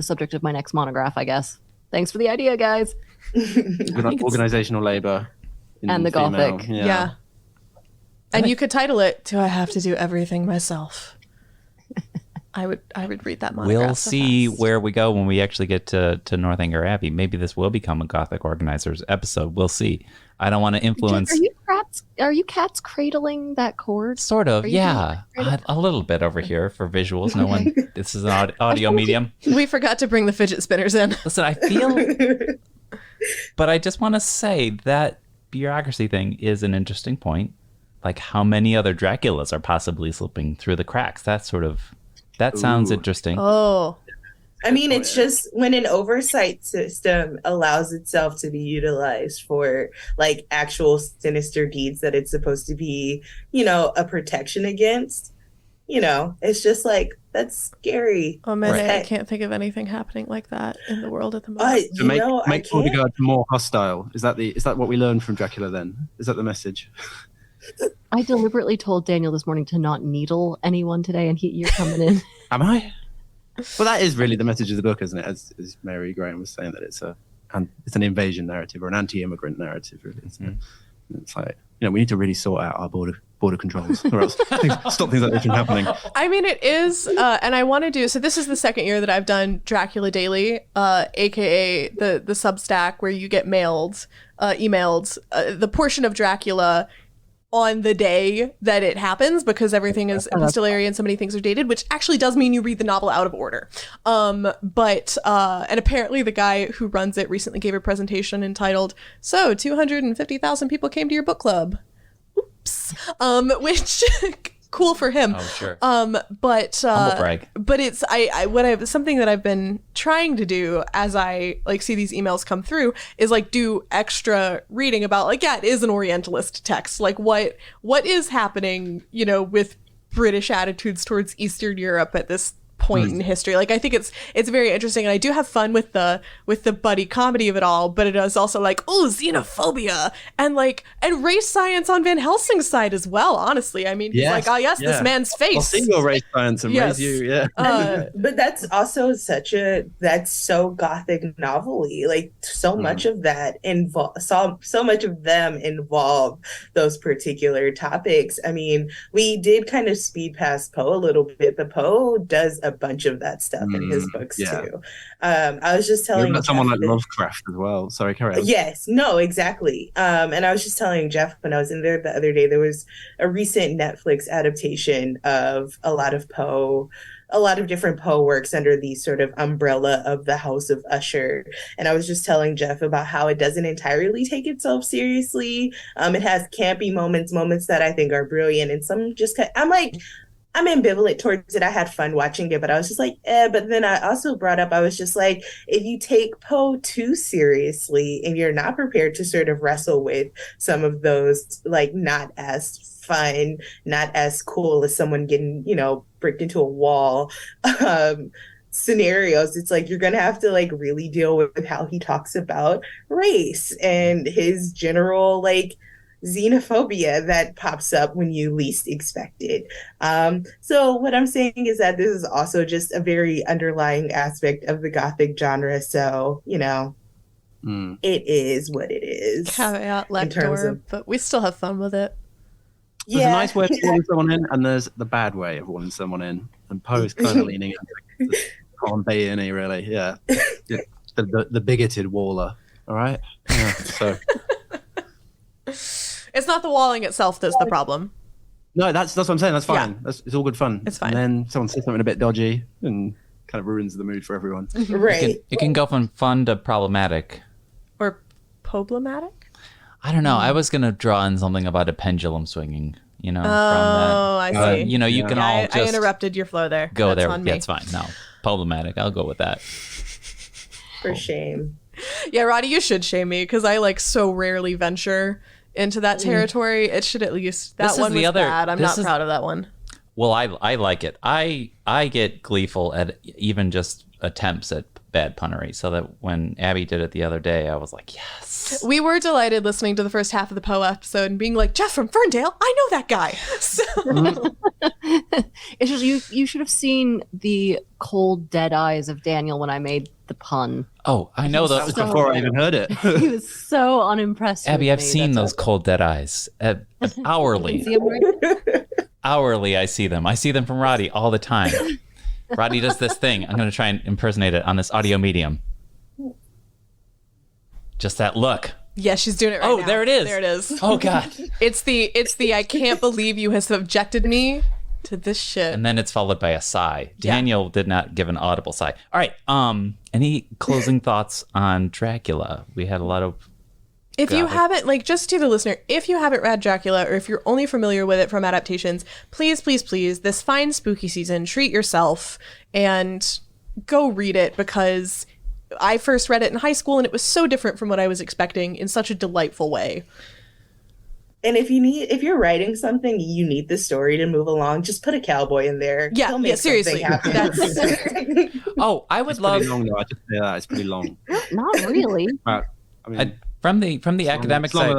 subject of my next monograph, I guess. Thanks for the idea, guys. Organizational labor and the female. Gothic. Yeah. And you could title it, Do I Have to Do Everything Myself? I would read that monograph. We'll see where we go when we actually get to Northanger Abbey. Maybe this will become a Gothic Organizers episode. We'll see. I don't want to influence. Are you cats cradling that cord? Sort of, yeah. A little bit over here for visuals. No one. This is an audio medium. We forgot to bring the fidget spinners in. Listen, I feel. But I just want to say that bureaucracy thing is an interesting point. Like how many other Draculas are possibly slipping through the cracks. That sounds interesting. Oh. I mean, it's just when an oversight system allows itself to be utilized for like actual sinister deeds that it's supposed to be, a protection against, it's just like, that's scary. Oh man, right. I can't think of anything happening like that in the world at the moment. To make Bodyguard more hostile. Is that what we learned from Dracula then? Is that the message? I deliberately told Daniel this morning to not needle anyone today, and you're coming in. Am I? Well, that is really the message of the book, isn't it? As Mary Graham was saying, that it's an invasion narrative or an anti-immigrant narrative, really. It's like, we need to really sort out our border controls, or else stop things like this from happening. I mean, it is, and I want to do. So this is the second year that I've done Dracula Daily, aka the Substack where you get emailed the portion of Dracula on the day that it happens, because everything is epistolary and so many things are dated, which actually does mean you read the novel out of order. But apparently the guy who runs it recently gave a presentation entitled, So 250,000 people came to your book club. Oops. Which cool for him. Oh, sure. But humble brag. But it's something that I've been trying to do as I see these emails come through is do extra reading about it is an Orientalist text. What is happening, with British attitudes towards Eastern Europe at this point in history. I think it's very interesting, and I do have fun with the buddy comedy of it all, but it is also xenophobia and race science on Van Helsing's side as well, honestly. I mean, he's this man's face. I'll see your race science and raise you, but that's also that's so Gothic novel-y. So much of that so much of them involve those particular topics. I mean, we did kind of speed past Poe a little bit, but Poe does a bunch of that stuff in his books too. I was just telling Jeff someone like Lovecraft as well. Sorry, carry on. Yes, no, exactly. And I was just telling Jeff when I was in there the other day, there was a recent Netflix adaptation of a lot of different Poe works under the sort of umbrella of the House of Usher. And I was just telling Jeff about how it doesn't entirely take itself seriously. It has campy moments that I think are brilliant, and some just I'm ambivalent towards it. I had fun watching it, but I was just but then I also brought up, I was just like, if you take Poe too seriously and you're not prepared to sort of wrestle with some of those, not as fun, not as cool as someone getting, bricked into a wall, scenarios, it's like you're gonna have to like really deal with how he talks about race and his general like xenophobia that pops up when you least expect it. So what I'm saying is that this is also just a very underlying aspect of the Gothic genre. So, you know, it is what it is. Caveat lector, but we still have fun with it. There's a nice way of walling someone in, and there's the bad way of walling someone in. And Poe's kind of leaning into Colin Bay, isn't he, really? Yeah. The bigoted waller. All right? Yeah, so... It's not the walling itself that's the problem. No, that's what I'm saying. That's fine. Yeah. It's all good fun. It's fine. And then someone says something a bit dodgy and kind of ruins the mood for everyone. Right. It can go from fun to problematic. Or problematic? I don't know. I was going to draw in something about a pendulum swinging, you know, Oh, from that. I see. You know, you can all just... I interrupted your flow there. Go That's there. on me. Yeah, it's fine. No, problematic. I'll go with that. For shame. Yeah, Roddy, you should shame me because I like so rarely venture into that territory. It should at least... That one was bad. I'm not proud of that one. Well, I like it. I get gleeful at even just attempts at bad punnery, so that when Abbey did it the other day, I was like, yes. We were delighted listening to the first half of the Poe episode and being like, Jeff from Ferndale, I know that guy. So it's just you should have seen the cold dead eyes of Daniel when I made the pun. Oh, I know that was before I even heard it. He was so unimpressed. Abby, I've with me. seen those cold dead eyes hourly. See 'em right? Hourly, I see them. I see them from Roddy all the time. Roddy does this thing. I'm going to try and impersonate it on this audio medium. Just that look. yeah, she's doing it right now. Oh, there it is. There it is. Oh, God. It's the I can't believe you have subjected me to this shit. And then it's followed by a sigh. Daniel did not give an audible sigh. All right. Any closing thoughts on Dracula? We had a lot of... If you haven't, like, just to the listener, if you haven't read Dracula or if you're only familiar with it from adaptations, please, please, please, this fine spooky season, treat yourself and go read it, because I first read it in high school and it was so different from what I was expecting in such a delightful way. And if you're writing something, you need the story to move along, just put a cowboy in there. Yeah, seriously. Oh, I would love... It's pretty long, though. I just say that. It's pretty long. Not really. I mean... From the academic side,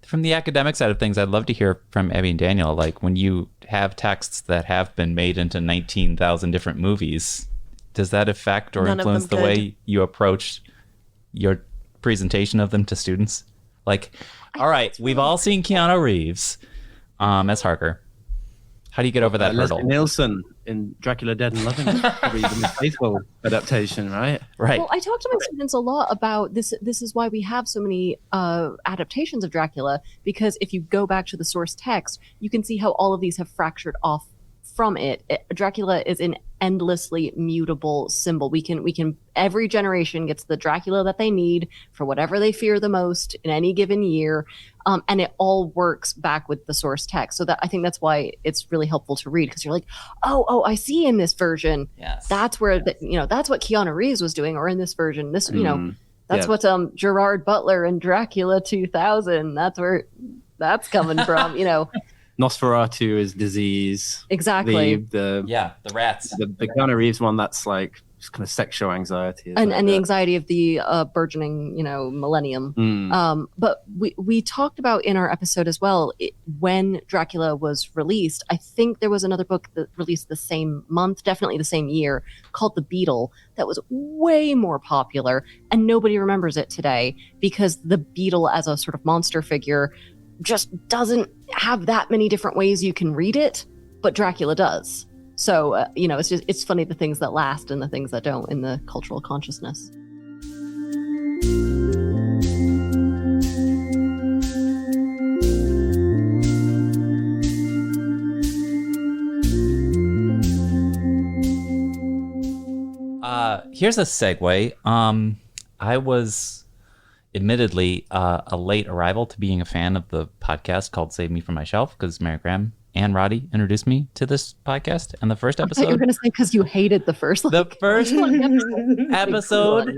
from the academic side of things, I'd love to hear from Abbey and Daniel. Like, when you have texts that have been made into 19,000 different movies, does that affect or influence the way you approach your presentation of them to students? Like, all right, we've all seen Keanu Reeves as Harker. How do you get over that hurdle? Leslie Nielsen in Dracula Dead and Loving It. Probably the most faithful adaptation, right? Right. Well, I talk to my students a lot about this. This is why we have so many adaptations of Dracula, because if you go back to the source text, you can see how all of these have fractured off from it. Dracula is an endlessly mutable symbol. We can every generation gets the Dracula that they need for whatever they fear the most in any given year. And it all works back with the source text. So that I think that's why it's really helpful to read, because you're like, oh, I see in this version. Yes. That's where that's what Keanu Reeves was doing, or in this version, that's what Gerard Butler in Dracula 2000. That's where that's coming from, Nosferatu is disease. Exactly. The rats. The Keanu Reeves one, that's like just kind of sexual anxiety. And the anxiety of the burgeoning, millennium. But we talked about in our episode as well, when Dracula was released, I think there was another book that released the same month, definitely the same year, called The Beetle, that was way more popular. And nobody remembers it today because the Beetle as a sort of monster figure just doesn't have that many different ways you can read it, but Dracula does. So, it's funny, the things that last and the things that don't in the cultural consciousness. Here's a segue. I was admittedly a late arrival to being a fan of the podcast called Save Me From My Shelf, because Mary Graham and Roddy introduced me to this podcast. And the first episode... I thought you were going to say because you hated the first... The first episode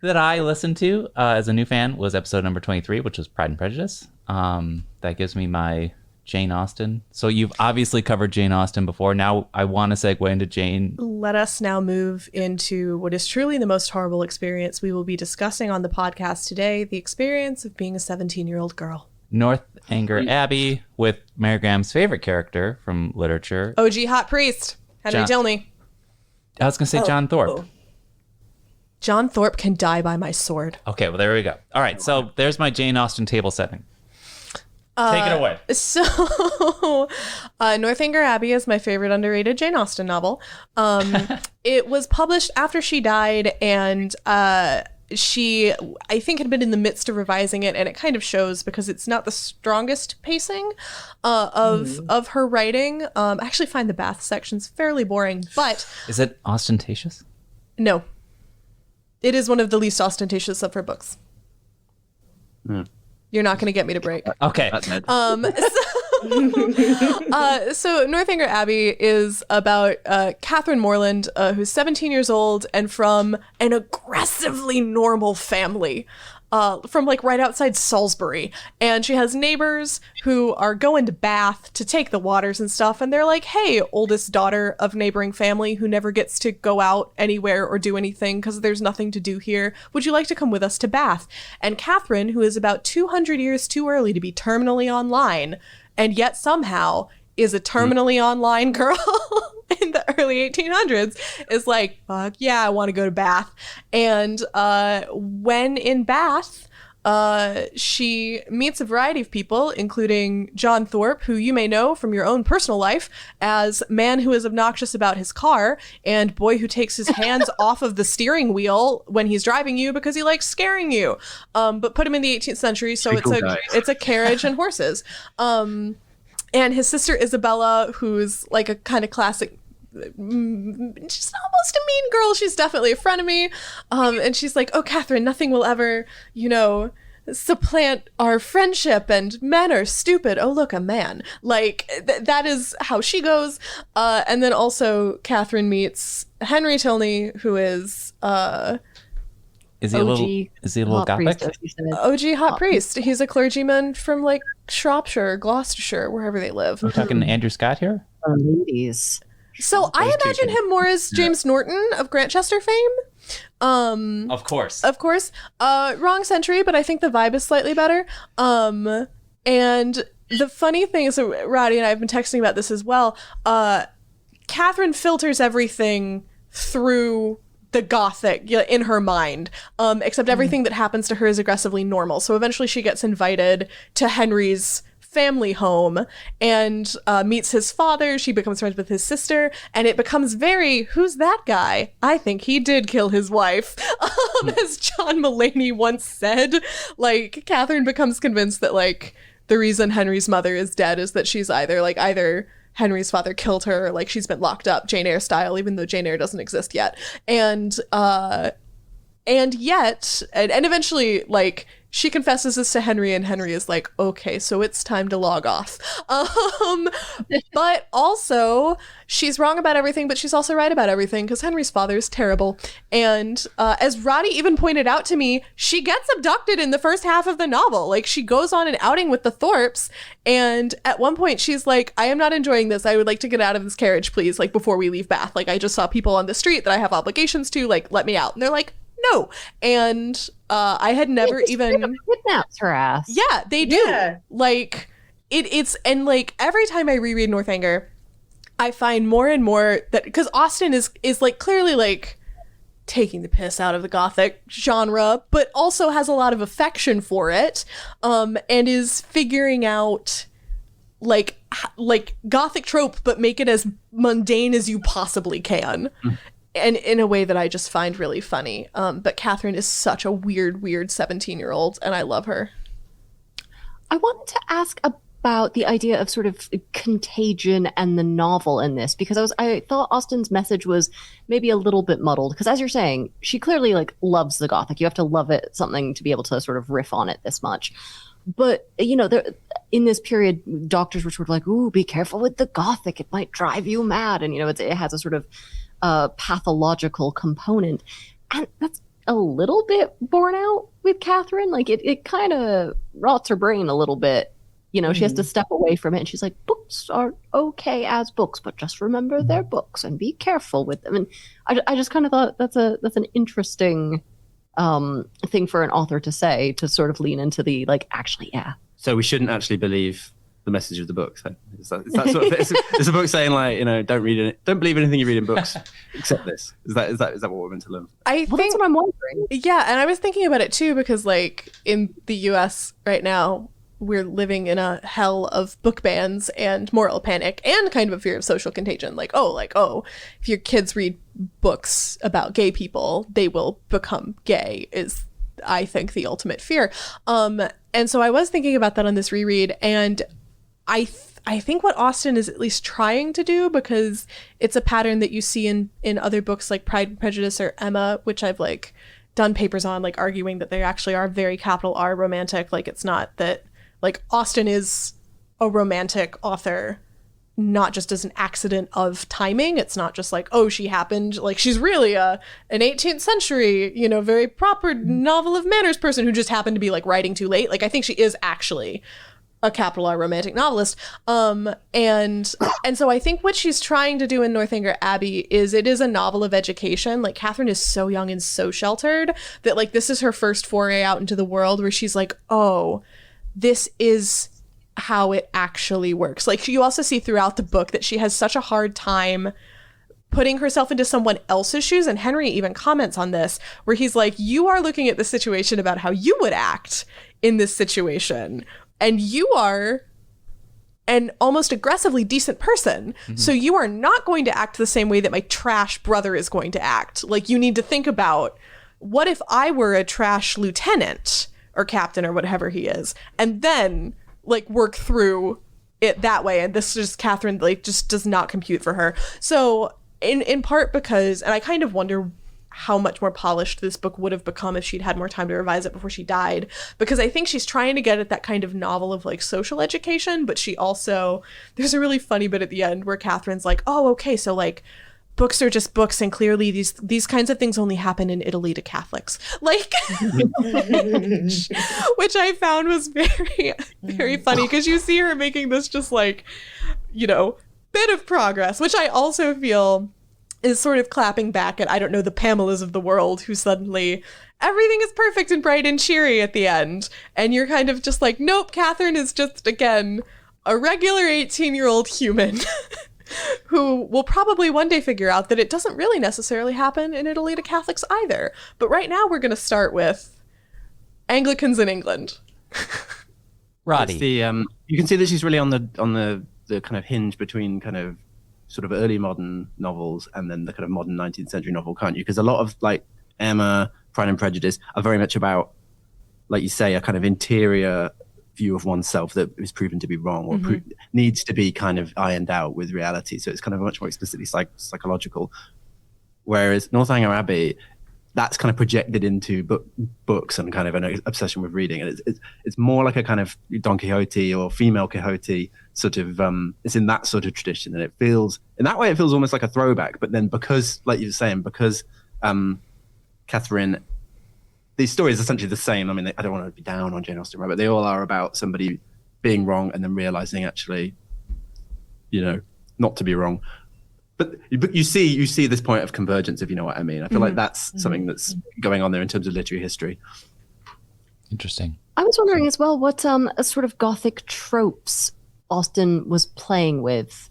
that I listened to as a new fan was episode number 23, which was Pride and Prejudice. That gives me my Jane Austen. So you've obviously covered Jane Austen before. Now I want to segue into Jane. Let us now move into what is truly the most horrible experience we will be discussing on the podcast today, the experience of being a 17-year-old girl. Northanger Abbey, with Mary Graham's favorite character from literature. OG hot priest, Henry Tilney. I was going to say John Thorpe. Oh. John Thorpe can die by my sword. Okay, well, there we go. All right, so there's my Jane Austen table setting. Take it away. So, Northanger Abbey is my favorite underrated Jane Austen novel. It was published after she died, and she, I think, had been in the midst of revising it, and it kind of shows because it's not the strongest pacing of her writing. I actually find the Bath sections fairly boring, but... Is it ostentatious? No. It is one of the least ostentatious of her books. You're not going to get me to break. Okay. So Northanger Abbey is about Catherine Morland, who's 17 years old and from an aggressively normal family. From like right outside Salisbury, and she has neighbors who are going to Bath to take the waters and stuff, and they're like, hey, oldest daughter of neighboring family who never gets to go out anywhere or do anything because there's nothing to do here, would you like to come with us to Bath? And Catherine, who is about 200 years too early to be terminally online, and yet somehow is a terminally online girl in the early 1800s, is like, fuck yeah, I want to go to Bath. And when in Bath, she meets a variety of people, including John Thorpe, who you may know from your own personal life as man who is obnoxious about his car and boy who takes his hands off of the steering wheel when he's driving you because he likes scaring you. But put him in the 18th century, so it's a carriage and horses. And his sister Isabella, who's like a kind of classic, she's almost a mean girl. She's definitely a frenemy. And she's like, oh, Catherine, nothing will ever, supplant our friendship, and men are stupid. Oh, look, a man. Like, that is how she goes. And then also Catherine meets Henry Tilney, who is... Is he a little Gothic? OG hot priest. He's a clergyman from like Shropshire, Gloucestershire, wherever they live. We're talking Andrew Scott here? Ladies. So I imagine him more as James Norton of Grantchester fame. Of course. Wrong century, but I think the vibe is slightly better. And the funny thing is, so Roddy and I have been texting about this as well. Catherine filters everything through the Gothic in her mind, except everything that happens to her is aggressively normal. So eventually she gets invited to Henry's family home and meets his father. She becomes friends with his sister, and it becomes very, who's that guy? I think he did kill his wife. As John Mulaney once said, like, Catherine becomes convinced that like the reason Henry's mother is dead is that she's either Henry's father killed her, like she's been locked up, Jane Eyre style, even though Jane Eyre doesn't exist yet. And eventually, like, she confesses this to Henry, and Henry is like, okay, so it's time to log off. But also, she's wrong about everything, but she's also right about everything, because Henry's father is terrible. And as Roddy even pointed out to me, she gets abducted in the first half of the novel. Like, she goes on an outing with the Thorpes, and at one point she's like, I am not enjoying this. I would like to get out of this carriage, please, like, before we leave Bath. Like, I just saw people on the street that I have obligations to, like, let me out. And they're like, no. And I had never even kidnaps her ass. Yeah, they do. Yeah. Like it's and like every time I reread Northanger, I find more and more that because Austen is like clearly like taking the piss out of the Gothic genre, but also has a lot of affection for it, and is figuring out like Gothic trope, but make it as mundane as you possibly can. And in a way that I just find really funny. But Catherine is such a weird 17-year-old, and I love her. I wanted to ask about the idea of sort of contagion and the novel in this, because I thought Austen's message was maybe a little bit muddled. Because as you're saying, she clearly like loves the Gothic. You have to love it, something to be able to sort of riff on it this much. But, in this period, doctors were sort of like, ooh, be careful with the Gothic. It might drive you mad. And, it has a sort of pathological component, and that's a little bit borne out with Catherine. Like it kind of rots her brain a little bit You know, she has to step away from it, and she's like, books are okay as books, but just remember they're books and be careful with them. And I just kind of thought that's an interesting thing for an author to say, to sort of lean into the like, actually, yeah. So we shouldn't actually believe the message of the book. So is that sort of it's a book saying like, you know, don't believe anything you read in books except this. Is that what we're meant to learn? That's what I'm wondering. Yeah, and I was thinking about it too, because like in the US right now, we're living in a hell of book bans and moral panic and kind of a fear of social contagion. Like, if your kids read books about gay people, they will become gay, is I think the ultimate fear. And so I was thinking about that on this reread, and I think what Austen is at least trying to do, because it's a pattern that you see in other books like Pride and Prejudice or Emma, which I've like done papers on, like arguing that they actually are very capital R romantic. Like, it's not that, like, Austen is a romantic author, not just as an accident of timing. It's not just like, oh, she happened, like, she's really an 18th century, you know, very proper novel of manners person who just happened to be like writing too late. Like, I think she is actually a capital R romantic novelist. And so I think what she's trying to do in Northanger Abbey is, it is a novel of education. Like, Catherine is so young and so sheltered that like this is her first foray out into the world, where she's like, oh, this is how it actually works. Like, you also see throughout the book that she has such a hard time putting herself into someone else's shoes. And Henry even comments on this, where he's like, you are looking at the situation about how you would act in this situation, and you are an almost aggressively decent person. Mm-hmm. So you are not going to act the same way that my trash brother is going to act. Like, you need to think about, what if I were a trash lieutenant or captain or whatever he is, and then like work through it that way. And this is Catherine, like, just does not compute for her. So in part because, and I kind of wonder how much more polished this book would have become if she'd had more time to revise it before she died, because I think she's trying to get at that kind of novel of like social education, but she also, there's a really funny bit at the end where Catherine's like, oh, okay, so like books are just books, and clearly these kinds of things only happen in Italy to Catholics. Like, which I found was very, very funny, because you see her making this just like, you know, bit of progress, which I also feel is sort of clapping back at, I don't know, the Pamelas of the world, who suddenly everything is perfect and bright and cheery at the end. And you're kind of just like, nope, Catherine is just, again, a regular 18-year-old human who will probably one day figure out that it doesn't really necessarily happen in Italy to Catholics either. But right now we're going to start with Anglicans in England. Roddy. You can see that she's really on the kind of hinge between kind of sort of early modern novels and then the kind of modern 19th century novel, can't you? Because a lot of like Emma, Pride and Prejudice are very much about, like you say, a kind of interior view of oneself that is proven to be wrong or needs to be kind of ironed out with reality. So it's kind of much more explicitly psychological. Whereas Northanger Abbey, that's kind of projected into books and kind of an obsession with reading. And it's more like a kind of Don Quixote or female Quixote sort of, it's in that sort of tradition. And it feels, in that way, it feels almost like a throwback. But then because, like you were saying, because Catherine, these stories are essentially the same. I mean, I don't want to be down on Jane Austen, right? But they all are about somebody being wrong and then realizing actually, you know, not to be wrong. But you see this point of convergence, if you know what I mean. I feel like that's something that's going on there in terms of literary history. Interesting. I was wondering as well what sort of Gothic tropes Austen was playing with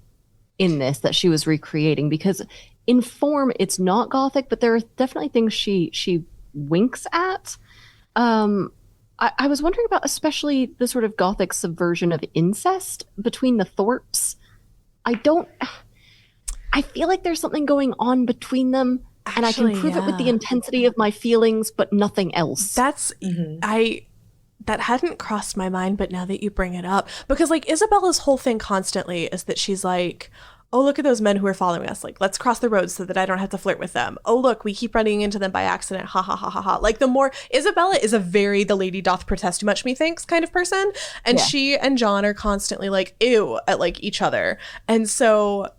in this that she was recreating, because in form it's not Gothic, but there are definitely things she winks at. I was wondering about especially the sort of Gothic subversion of incest between the Thorpes. I feel like there's something going on between them, and I can prove it with the intensity of my feelings, but nothing else. That's that hadn't crossed my mind, but now that you bring it up, because like Isabella's whole thing constantly is that she's like, oh, look at those men who are following us. Like, let's cross the road so that I don't have to flirt with them. Oh, look, we keep running into them by accident. Ha, ha, ha, ha, ha. Like, the more... Isabella is a very the lady doth protest too much, methinks, kind of person. And she and John are constantly like, ew, at, like, each other. And so...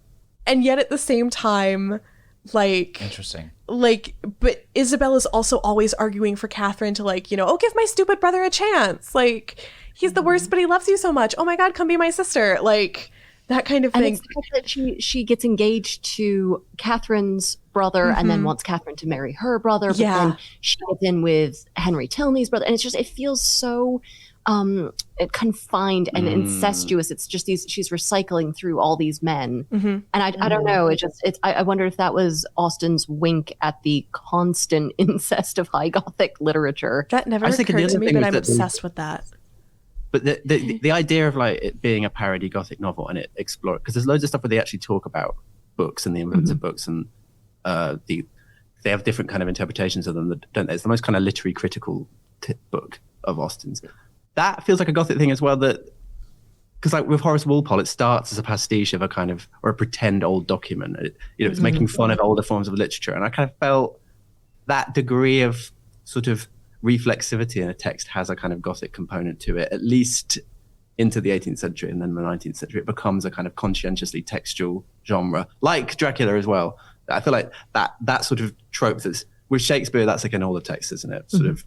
And yet at the same time, like... Interesting. but Isabel is also always arguing for Catherine to like, oh, give my stupid brother a chance. Like, he's the worst, but he loves you so much. Oh my God, come be my sister. Like, that kind of thing. And it's the fact that she gets engaged to Catherine's brother and then wants Catherine to marry her brother. But then she gets in with Henry Tilney's brother. And it's just, it feels so confined and incestuous. It's just she's recycling through all these men. And I don't know. I wonder if that was Austen's wink at the constant incest of high Gothic literature. That never occurred to me, but I'm obsessed with that. But the idea of like it being a parody Gothic novel and it explore, because there's loads of stuff where they actually talk about books and the influence of books, and they have different kind of interpretations of them, don't they? It's the most kind of literary critical book of Austen's. That feels like a Gothic thing as well, that because like with Horace Walpole, it starts as a pastiche of a kind of, or a pretend old document. It's making fun of older forms of literature. And I kind of felt that degree of sort of reflexivity in a text has a kind of Gothic component to it, at least into the 18th century. And then the 19th century, it becomes a kind of conscientiously textual genre, like Dracula as well. I feel like that sort of trope that's, with Shakespeare, that's like in all the texts, isn't it? Sort of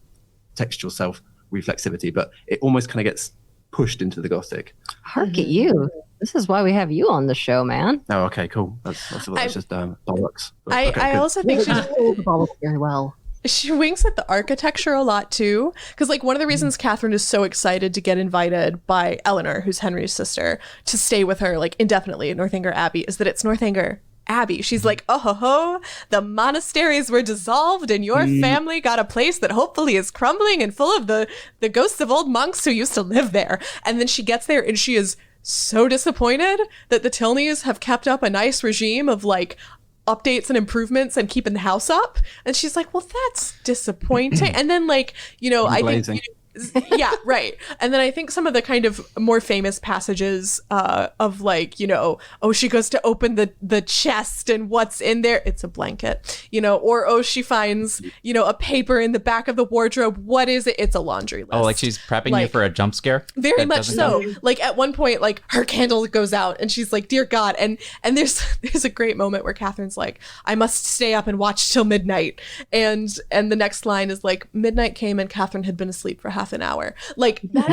textual self-reflexivity, but it almost kind of gets pushed into the Gothic. Hark at you. This is why we have you on the show, man. Oh, okay, cool. That's just bollocks. I also think she's told the bollocks very well. She winks at the architecture a lot too, because like one of the reasons Catherine is so excited to get invited by Eleanor, who's Henry's sister, to stay with her like indefinitely at Northanger Abbey is that it's Northanger Abbey. She's like, oh ho ho, the monasteries were dissolved and your family got a place that hopefully is crumbling and full of the ghosts of old monks who used to live there. And then she gets there and she is so disappointed that the Tilneys have kept up a nice regime of like updates and improvements and keeping the house up. And she's like, well, that's disappointing. And then like, I think yeah, right. And then I think some of the kind of more famous passages of like, oh, she goes to open the chest and what's in there? It's a blanket, or oh, she finds, a paper in the back of the wardrobe. What is it? It's a laundry list. Oh, like she's prepping you for a jump scare? Very much so. Like at one point, like her candle goes out and she's like, dear God. And there's a great moment where Catherine's like, I must stay up and watch till midnight. And the next line is like, midnight came and Catherine had been asleep for half an hour. Like that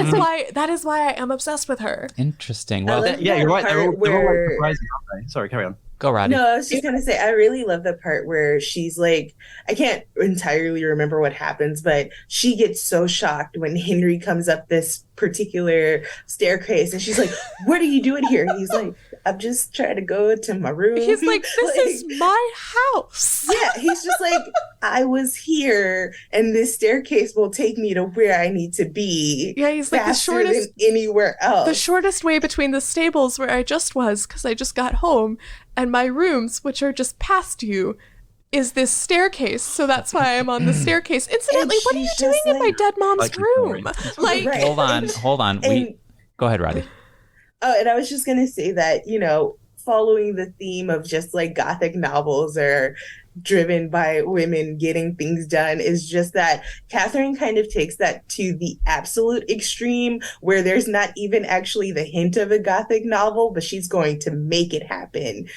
is why I am obsessed with her. Interesting. Well, yeah, you're right. They're all like surprising, aren't they? Sorry, carry on. Go, Roddy. No, I was just gonna say I really love the part where she's like, I can't entirely remember what happens, but she gets so shocked when Henry comes up this particular staircase and she's like, what are you doing here? And he's like, I'm just trying to go to my room. He's like, this is my house. Yeah, he's just like, I was here and this staircase will take me to where I need to be. Yeah, he's like the shortest than anywhere else. The shortest way between the stables where I just was, because I just got home, and my rooms, which are just past you, is this staircase. So that's why I'm on the staircase. Incidentally, what are you doing in my dead mom's room? Like, right. Hold on. Go ahead, Roddy. Oh, and I was just gonna say that, following the theme of just like Gothic novels are driven by women getting things done, is just that Catherine kind of takes that to the absolute extreme where there's not even actually the hint of a Gothic novel, but she's going to make it happen,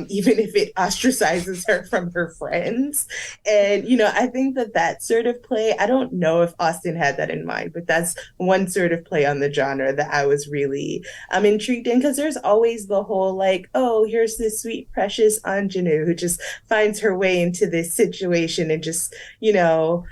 even if it ostracizes her from her friends. And, I think that sort of play, I don't know if Austen had that in mind, but that's one sort of play on the genre that I was really intrigued in, because there's always the whole like, oh, here's this sweet, precious ingenue who just finds her way into this situation and just, oh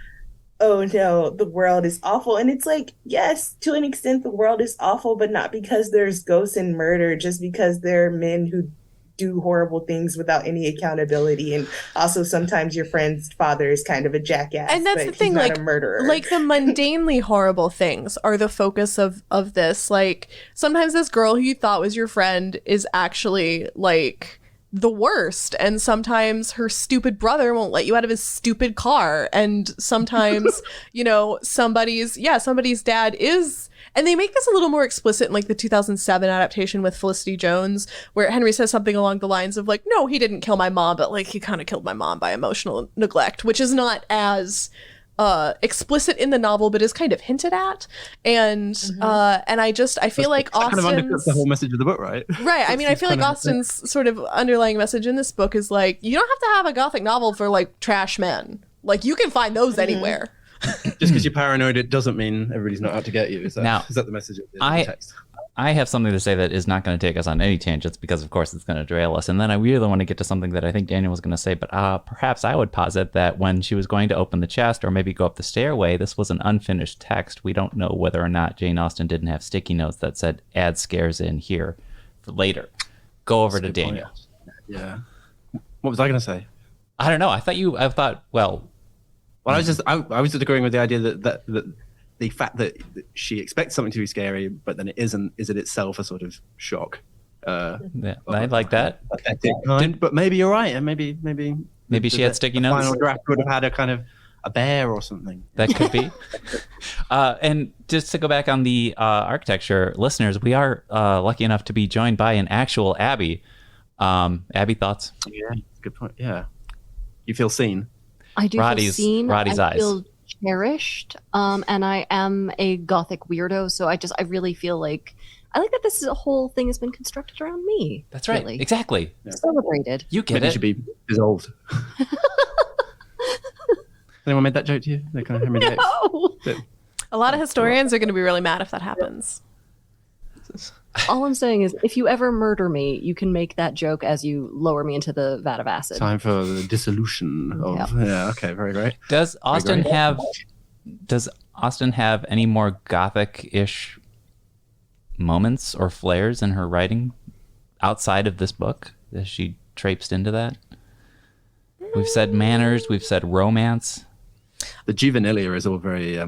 no, the world is awful. And it's like, yes, to an extent, the world is awful, but not because there's ghosts and murder, just because there are men who do horrible things without any accountability. And also sometimes your friend's father is kind of a jackass. And that's the thing, he's not like a murderer. Like the mundanely horrible things are the focus of this. Like sometimes this girl who you thought was your friend is actually like the worst, and sometimes her stupid brother won't let you out of his stupid car, and sometimes somebody's dad is, and they make this a little more explicit in like the 2007 adaptation with Felicity Jones, where Henry says something along the lines of like, no, he didn't kill my mom, but like he kind of killed my mom by emotional neglect, which is not as explicit in the novel, but is kind of hinted at. And I feel like Austen's kind of undercuts the whole message of the book, right? Right. I mean, I feel like Austen's sort of underlying message in this book is like, you don't have to have a Gothic novel for like trash men. Like, you can find those anywhere. Just because you're paranoid, it doesn't mean everybody's not out to get you. Is that the message of the text? I have something to say that is not going to take us on any tangents because, of course, it's going to derail us. And then I really want to get to something that I think Daniel was going to say, but perhaps I would posit that when she was going to open the chest or maybe go up the stairway, this was an unfinished text. We don't know whether or not Jane Austen didn't have sticky notes that said, add scares in here for later. Go over to Daniel. Point. Yeah. What was I going to say? I don't know. I thought, Well, I was just agreeing with the idea that the fact that she expects something to be scary, but then it isn't, is it itself a sort of shock? I like that. But maybe you're right, and maybe she had sticky notes. Final draft would have had a kind of a bear or something. That could be. And just to go back on the architecture, listeners, we are lucky enough to be joined by an actual Abbey. Abbey, thoughts? Yeah, good point. Yeah, you feel seen. I do feel seen. Roddy's I eyes. feel cherished, and I am a Gothic weirdo, so I really feel like I like that this whole thing has been constructed around me. That's right. Really. Exactly. Yeah. Celebrated. You get Maybe it. You should be dissolved. Anyone made that joke to you? They kind of No. A lot of historians are going to be really mad if that happens. All I'm saying is, if you ever murder me, you can make that joke as you lower me into the vat of acid. Time for the dissolution of. Yeah. Okay. Very great. Does Austen have any more Gothic-ish moments or flares in her writing outside of this book? Has she traipsed into that? We've said manners. We've said romance. The juvenilia is all very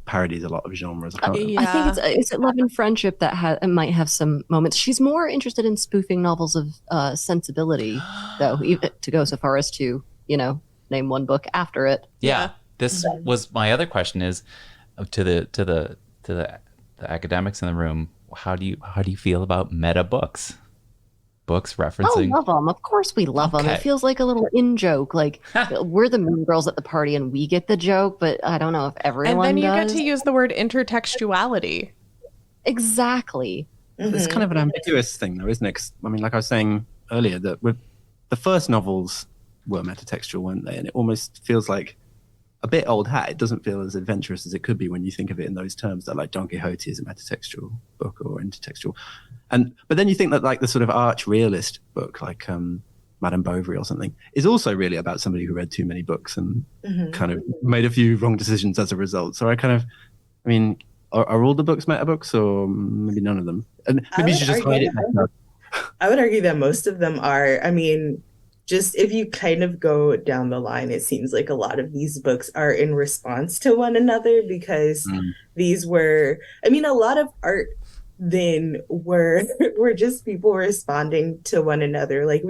parodies a lot of genres. Yeah. I think it's Love and Friendship that might have some moments. She's more interested in spoofing novels of sensibility, though, even to go so far as to, name one book after it. Yeah. This was my other question: is to the academics in the room. How do you feel about meta books? Books referencing. Oh, love them. Of course we love them. It feels like a little in-joke. Like, we're the mean girls at the party and we get the joke, but I don't know if everyone does. And then you get to use the word intertextuality. Exactly. Mm-hmm. It's kind of an ambiguous thing, though, isn't it? I mean, like I was saying earlier, that with the first novels were metatextual, weren't they? And it almost feels like a bit old hat. It doesn't feel as adventurous as it could be when you think of it in those terms, that like Don Quixote is a metatextual book or intertextual. But then you think that like the sort of arch realist book, like Madame Bovary or something, is also really about somebody who read too many books and kind of made a few wrong decisions as a result. So I mean, are all the books meta books, or maybe none of them? And maybe you should just hide it. I would argue that most of them are. I mean, just if you kind of go down the line, it seems like a lot of these books are in response to one another, because these were, I mean, a lot of art then were just people responding to one another. Like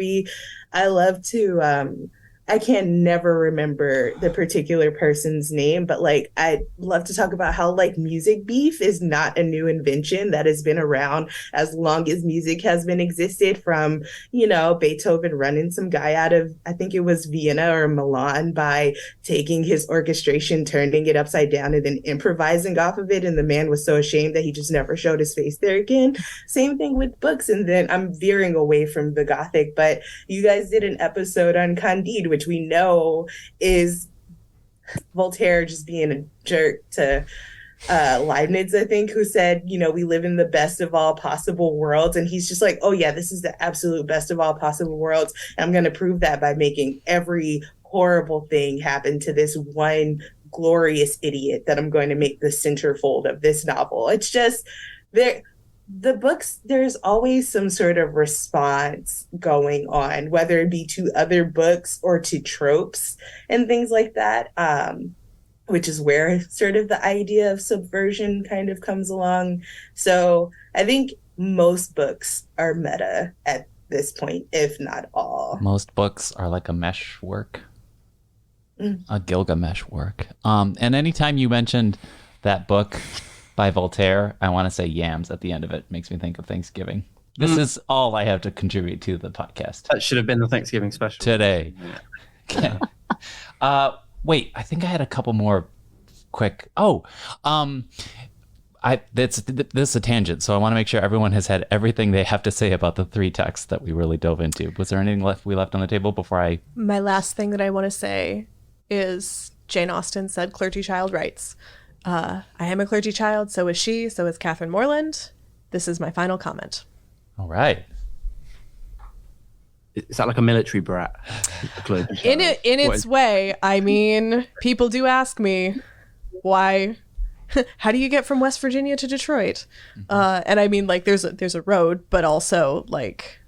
I love to, I can never remember the particular person's name, but like I'd love to talk about how like music beef is not a new invention that has been around as long as music has been existed, from, Beethoven running some guy out of, I think it was Vienna or Milan, by taking his orchestration, turning it upside down, and then improvising off of it. And the man was so ashamed that he just never showed his face there again. Same thing with books. And then I'm veering away from the Gothic, but you guys did an episode on Candide, which we know is Voltaire just being a jerk to Leibniz, I think, who said, we live in the best of all possible worlds. And he's just like, oh yeah, this is the absolute best of all possible worlds. And I'm going to prove that by making every horrible thing happen to this one glorious idiot that I'm going to make the centerfold of this novel. It's just the books, there's always some sort of response going on, whether it be to other books or to tropes and things like that, which is where sort of the idea of subversion kind of comes along. So I think most books are meta at this point, if not all. Most books are like a mesh work, a Gilgamesh work. And anytime you mentioned that book by Voltaire, I want to say yams at the end of it. Makes me think of Thanksgiving. This is all I have to contribute to the podcast. That should have been the Thanksgiving special today. Okay. Wait, I think I had a couple more quick. This is a tangent, so I want to make sure everyone has had everything they have to say about the 3 texts that we really dove into. Was there anything we left on the table before I... My last thing that I want to say is Jane Austen said clergy child rights. I am a clergy child, so is she, so is Catherine Morland. This is my final comment. All right. Is that like a military brat? In its way, I mean, people do ask me, why... how do you get from West Virginia to Detroit? And I mean, like, there's a road, but also, like...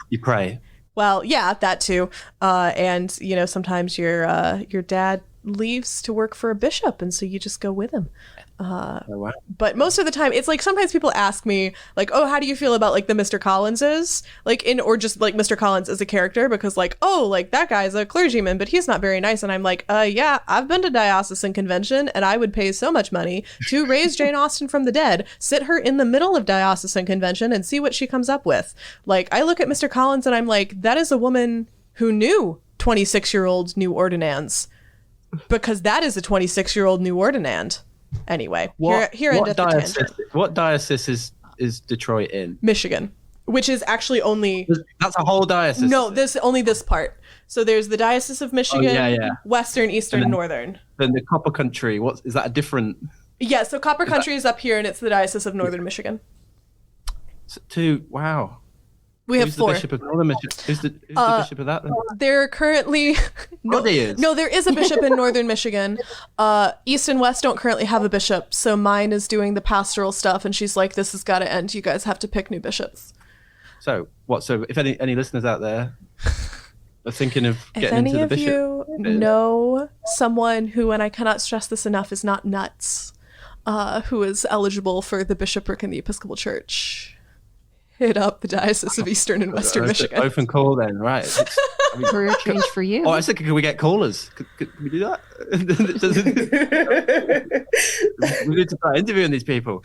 You pray. Well, yeah, that too. And, you know, sometimes your dad leaves to work for a bishop, and so you just go with him. Wow. But most of the time, it's like sometimes people ask me, like, oh, how do you feel about, like, the Mr. Collinses? Like, or just, like, Mr. Collins as a character, because, like, oh, like, that guy's a clergyman, but he's not very nice. And I'm like, yeah, I've been to diocesan convention, and I would pay so much money to raise Jane Austen from the dead, sit her in the middle of diocesan convention, and see what she comes up with. Like, I look at Mr. Collins, and I'm like, that is a woman who knew 26-year-old new ordinands, because that is a 26-year-old new ordinand. Anyway, here endeth the tangent. What diocese is Detroit in? Michigan, which is actually only... That's a whole diocese. No, only this part. So there's the Diocese of Michigan, yeah. Western, Eastern, and Northern. Then the Copper Country, is that a different... Yeah, so Copper Country is up here, and it's the Diocese of Northern Michigan. Wow. We have 4. The Bishop of Northern Michigan? Who's the Bishop of that then? There are currently... No, there is a bishop in Northern Michigan. East and West don't currently have a bishop, so mine is doing the pastoral stuff, and she's like, this has got to end. You guys have to pick new bishops. So if any listeners out there are thinking of getting into the bishop... If any of you know someone who, and I cannot stress this enough, is not nuts, who is eligible for the bishopric in the Episcopal Church... hit up the Diocese of Eastern and Western Michigan. Open call then, right? Career change for you. Oh, I said, can we get callers? Can we do that? We need to start interviewing these people.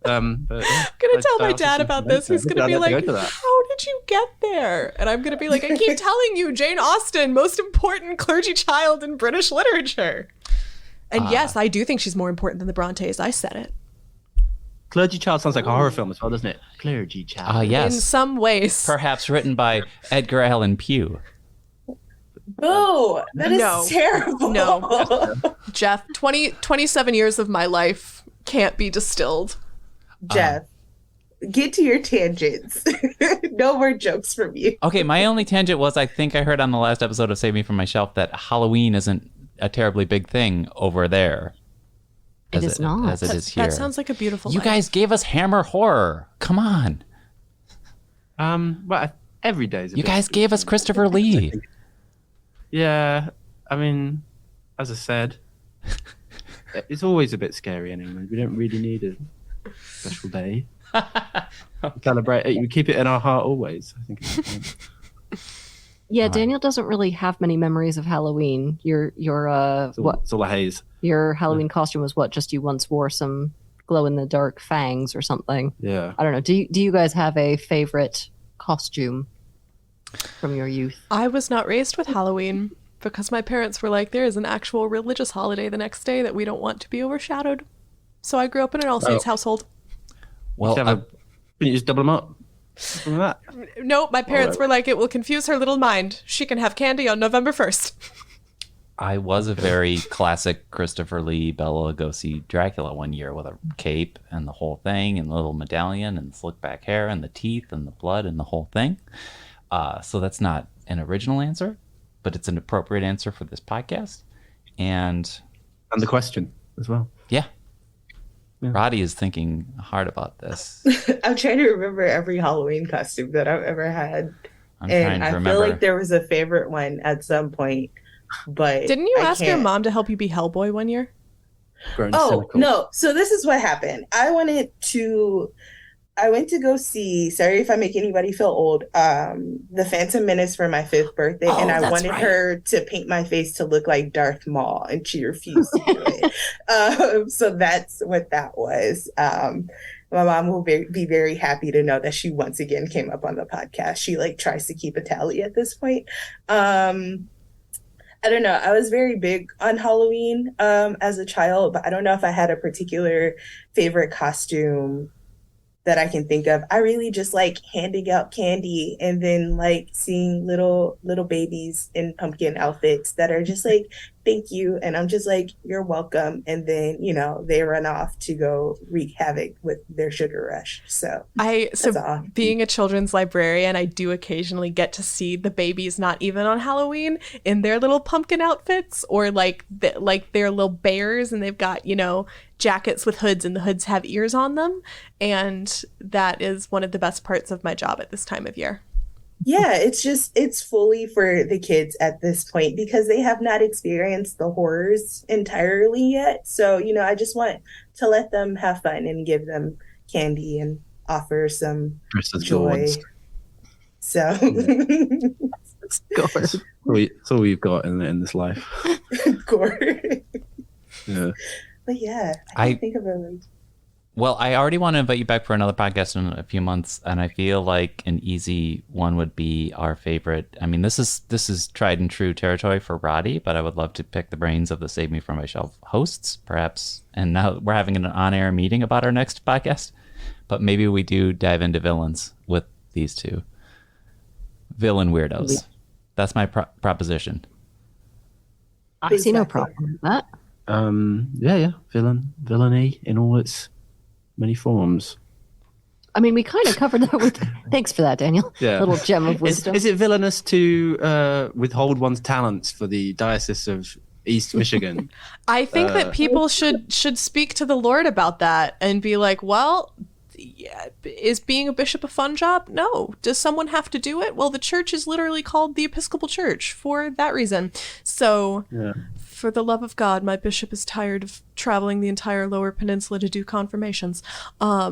I'm gonna tell my dad about this. He's gonna be like, "How did you get there?" And I'm gonna be like, "I keep telling you, Jane Austen, most important clergy child in British literature." And yes, I do think she's more important than the Brontes. I said it. Clergy Child sounds like a horror film as well, doesn't it? Clergy Child. Yes. In some ways. Perhaps written by Edgar Allen Poe. Oh, that is terrible. No. Jeff, 27 years of my life can't be distilled. Jeff, get to your tangents. No more jokes from you. Okay, my only tangent was I think I heard on the last episode of Save Me From My Shelf that Halloween isn't a terribly big thing over there. It is not. As it is here. That sounds like a beautiful You life. guys gave us Hammer Horror. Come on. Well, every day is a You guys gave us Christopher Lee. Yeah, I mean, as I said, it's always a bit scary anyway. We don't really need a special day. Celebrate it. You keep it in our heart always, I think. Yeah, Daniel doesn't really have many memories of Halloween. It's all a haze. Your Halloween costume was what? Just you once wore some glow-in-the-dark fangs or something. Yeah. I don't know. Do you guys have a favorite costume from your youth? I was not raised with Halloween because my parents were like, there is an actual religious holiday the next day that we don't want to be overshadowed. So I grew up in an All Saints household. Well, can you just double them up? That? No, my parents were like, it will confuse her little mind. She can have candy on November 1st. I was a very classic Christopher Lee Bela Lugosi Dracula one year with a cape and the whole thing and the little medallion and slick back hair and the teeth and the blood and the whole thing. So that's not an original answer, but it's an appropriate answer for this podcast. And the question as well. Yeah. Roddy is thinking hard about this. I'm trying to remember every Halloween costume that I've ever had. I'm trying to remember. I feel like there was a favorite one at some point. But didn't you ask your mom to help you be Hellboy one year? No. So this is what happened. I went to go see, sorry if I make anybody feel old, The Phantom Menace for my 5th birthday. And I wanted her to paint my face to look like Darth Maul, and she refused to do it. So that's what that was. My mom will be very happy to know that she once again came up on the podcast. She tries to keep a tally at this point. I don't know. I was very big on Halloween as a child, but I don't know if I had a particular favorite costume that I can think of. I really just like handing out candy and then like seeing little babies in pumpkin outfits that are just like, thank you. And I'm just like, you're welcome. And then, they run off to go wreak havoc with their sugar rush. So being a children's librarian, I do occasionally get to see the babies not even on Halloween in their little pumpkin outfits, or like they're little bears and they've got, jackets with hoods and the hoods have ears on them. And that is one of the best parts of my job at this time of year. Yeah, it's fully for the kids at this point because they have not experienced the horrors entirely yet. So, I just want to let them have fun and give them candy and offer some joy. So that's all we've got in this life. Gore. Yeah. But yeah, I think of it. Well, I already want to invite you back for another podcast in a few months, and I feel like an easy one would be our favorite. I mean, this is tried and true territory for Roddy, but I would love to pick the brains of the Save Me From My Shelf hosts, perhaps. And now we're having an on-air meeting about our next podcast, but maybe we do dive into villains with these two. Villain weirdos. That's my proposition. I see no problem with that. Yeah. Villainy in all its many forms. I mean, we kind of covered that with. Thanks for that, Daniel. Yeah. Little gem of wisdom. Is it villainous to withhold one's talents for the Diocese of East Michigan? I think that people should speak to the Lord about that and be like, well, yeah, is being a bishop a fun job? No. Does someone have to do it? Well, the church is literally called the Episcopal Church for that reason. So. Yeah. For the love of God, my bishop is tired of traveling the entire Lower Peninsula to do confirmations. Or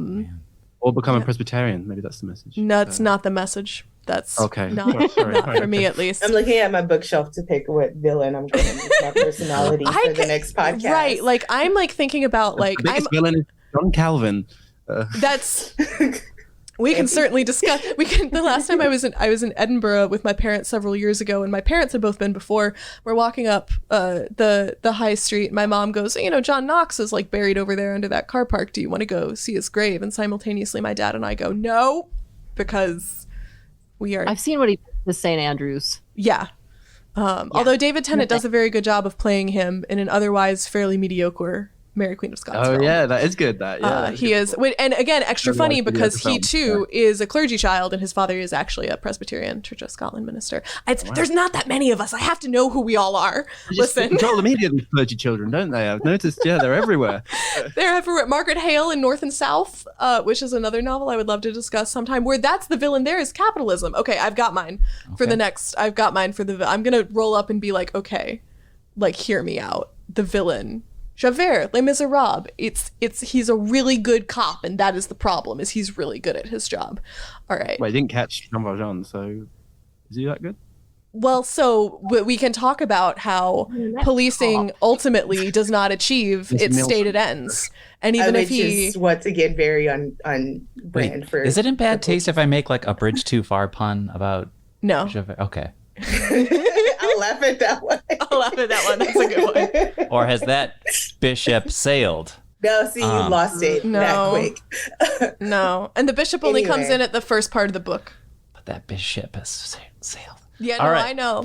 become a Presbyterian. Maybe that's the message. No, that's not the message. That's okay. Not for me, at least. I'm looking at my bookshelf to pick what villain I'm going to make my personality for the next podcast. Right. Like, I'm like thinking about like... The biggest villain is John Calvin. That's... We can certainly discuss. The last time I was in Edinburgh with my parents several years ago, and my parents had both been before. We're walking up the high street. My mom goes, John Knox is like buried over there under that car park. Do you want to go see his grave? And simultaneously, my dad and I go, no, because we are. I've seen what he did with St. Andrews. Yeah. Although David Tennant does a very good job of playing him in an otherwise fairly mediocre Mary Queen of Scots. Oh yeah, that is good. He is, and again, extra funny because he too is a clergy child, and his father is actually a Presbyterian Church of Scotland minister. There's not that many of us. I have to know who we all are. Listen, control the media, these clergy children, don't they? I've noticed. Yeah, they're everywhere. They're everywhere. Margaret Hale in North and South, which is another novel I would love to discuss sometime. Where that's the villain. There is capitalism. Okay, I've got mine for the next. I've got mine for the. I'm gonna roll up and be like, okay, like hear me out. The villain. Javert, Les Miserables. He's a really good cop, and that is the problem, is he's really good at his job. All right. Well, I didn't catch Jean Valjean, so is he that good? Well, so we can talk about how policing ultimately does not achieve its stated ends. And even if he is once again very on brand for. Is it in bad taste if I make like a bridge too far pun about Javert? Okay. I'll laugh at that one. That's a good one. Or has that biship sailed? No, see, you lost it that quick. No. And the bishop only comes in at the first part of the book. But that bishop has sailed. Yeah, no, right. I know.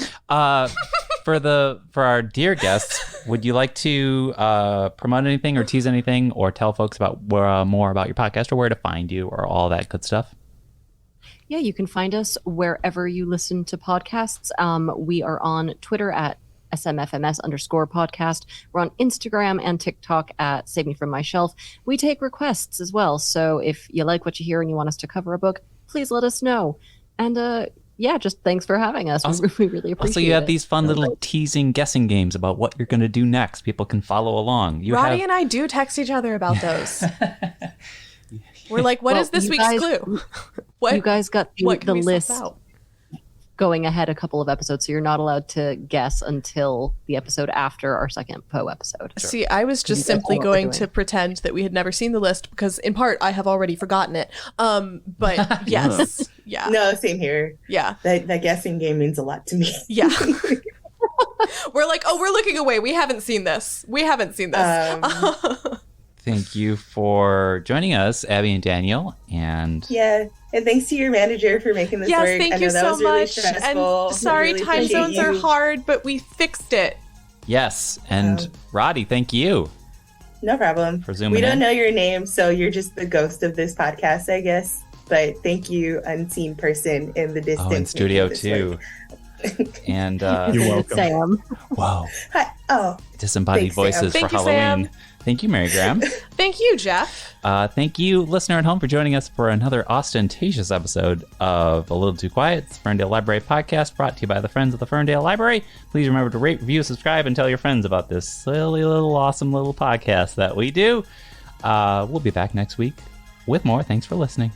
For our dear guests, would you like to promote anything or tease anything or tell folks about more about your podcast or where to find you or all that good stuff? Yeah, you can find us wherever you listen to podcasts. We are on Twitter at SMFMS_podcast. We're on Instagram and TikTok at Save Me From My Shelf. We take requests as well. So if you like what you hear and you want us to cover a book, please let us know. And just thanks for having us. We really appreciate it. Also, you have these fun little teasing guessing games about what you're going to do next. People can follow along. Roddy and I do text each other about those. We're like, what is this week's clue? You guys got the list going ahead a couple of episodes, so you're not allowed to guess until the episode after our second Poe episode. Sure. See, I was just simply going to pretend that we had never seen the list because, in part, I have already forgotten it. But yes, yeah. No, same here. Yeah, that guessing game means a lot to me. Yeah. We're like, oh, we're looking away. We haven't seen this. Thank you for joining us, Abby and Daniel. And thanks to your manager for making this work. Thank you so much. And sorry, really time zones are hard, but we fixed it. Yes, and Roddy, thank you. No problem. For zooming we don't in. know your name, so you're just the ghost of this podcast, I guess. But thank you, unseen person in the distance. Oh, in studio too. And you're welcome. Sam. Whoa. Hi. Oh. Disembodied voices for Halloween. Sam. Thank you, Mary Graham. Thank you, Jeff. Thank you, listener at home, for joining us for another ostentatious episode of A Little Too Quiet, the Ferndale Library podcast, brought to you by the Friends of the Ferndale Library. Please remember to rate, review, subscribe, and tell your friends about this silly little awesome little podcast that we do. We'll be back next week with more. Thanks for listening.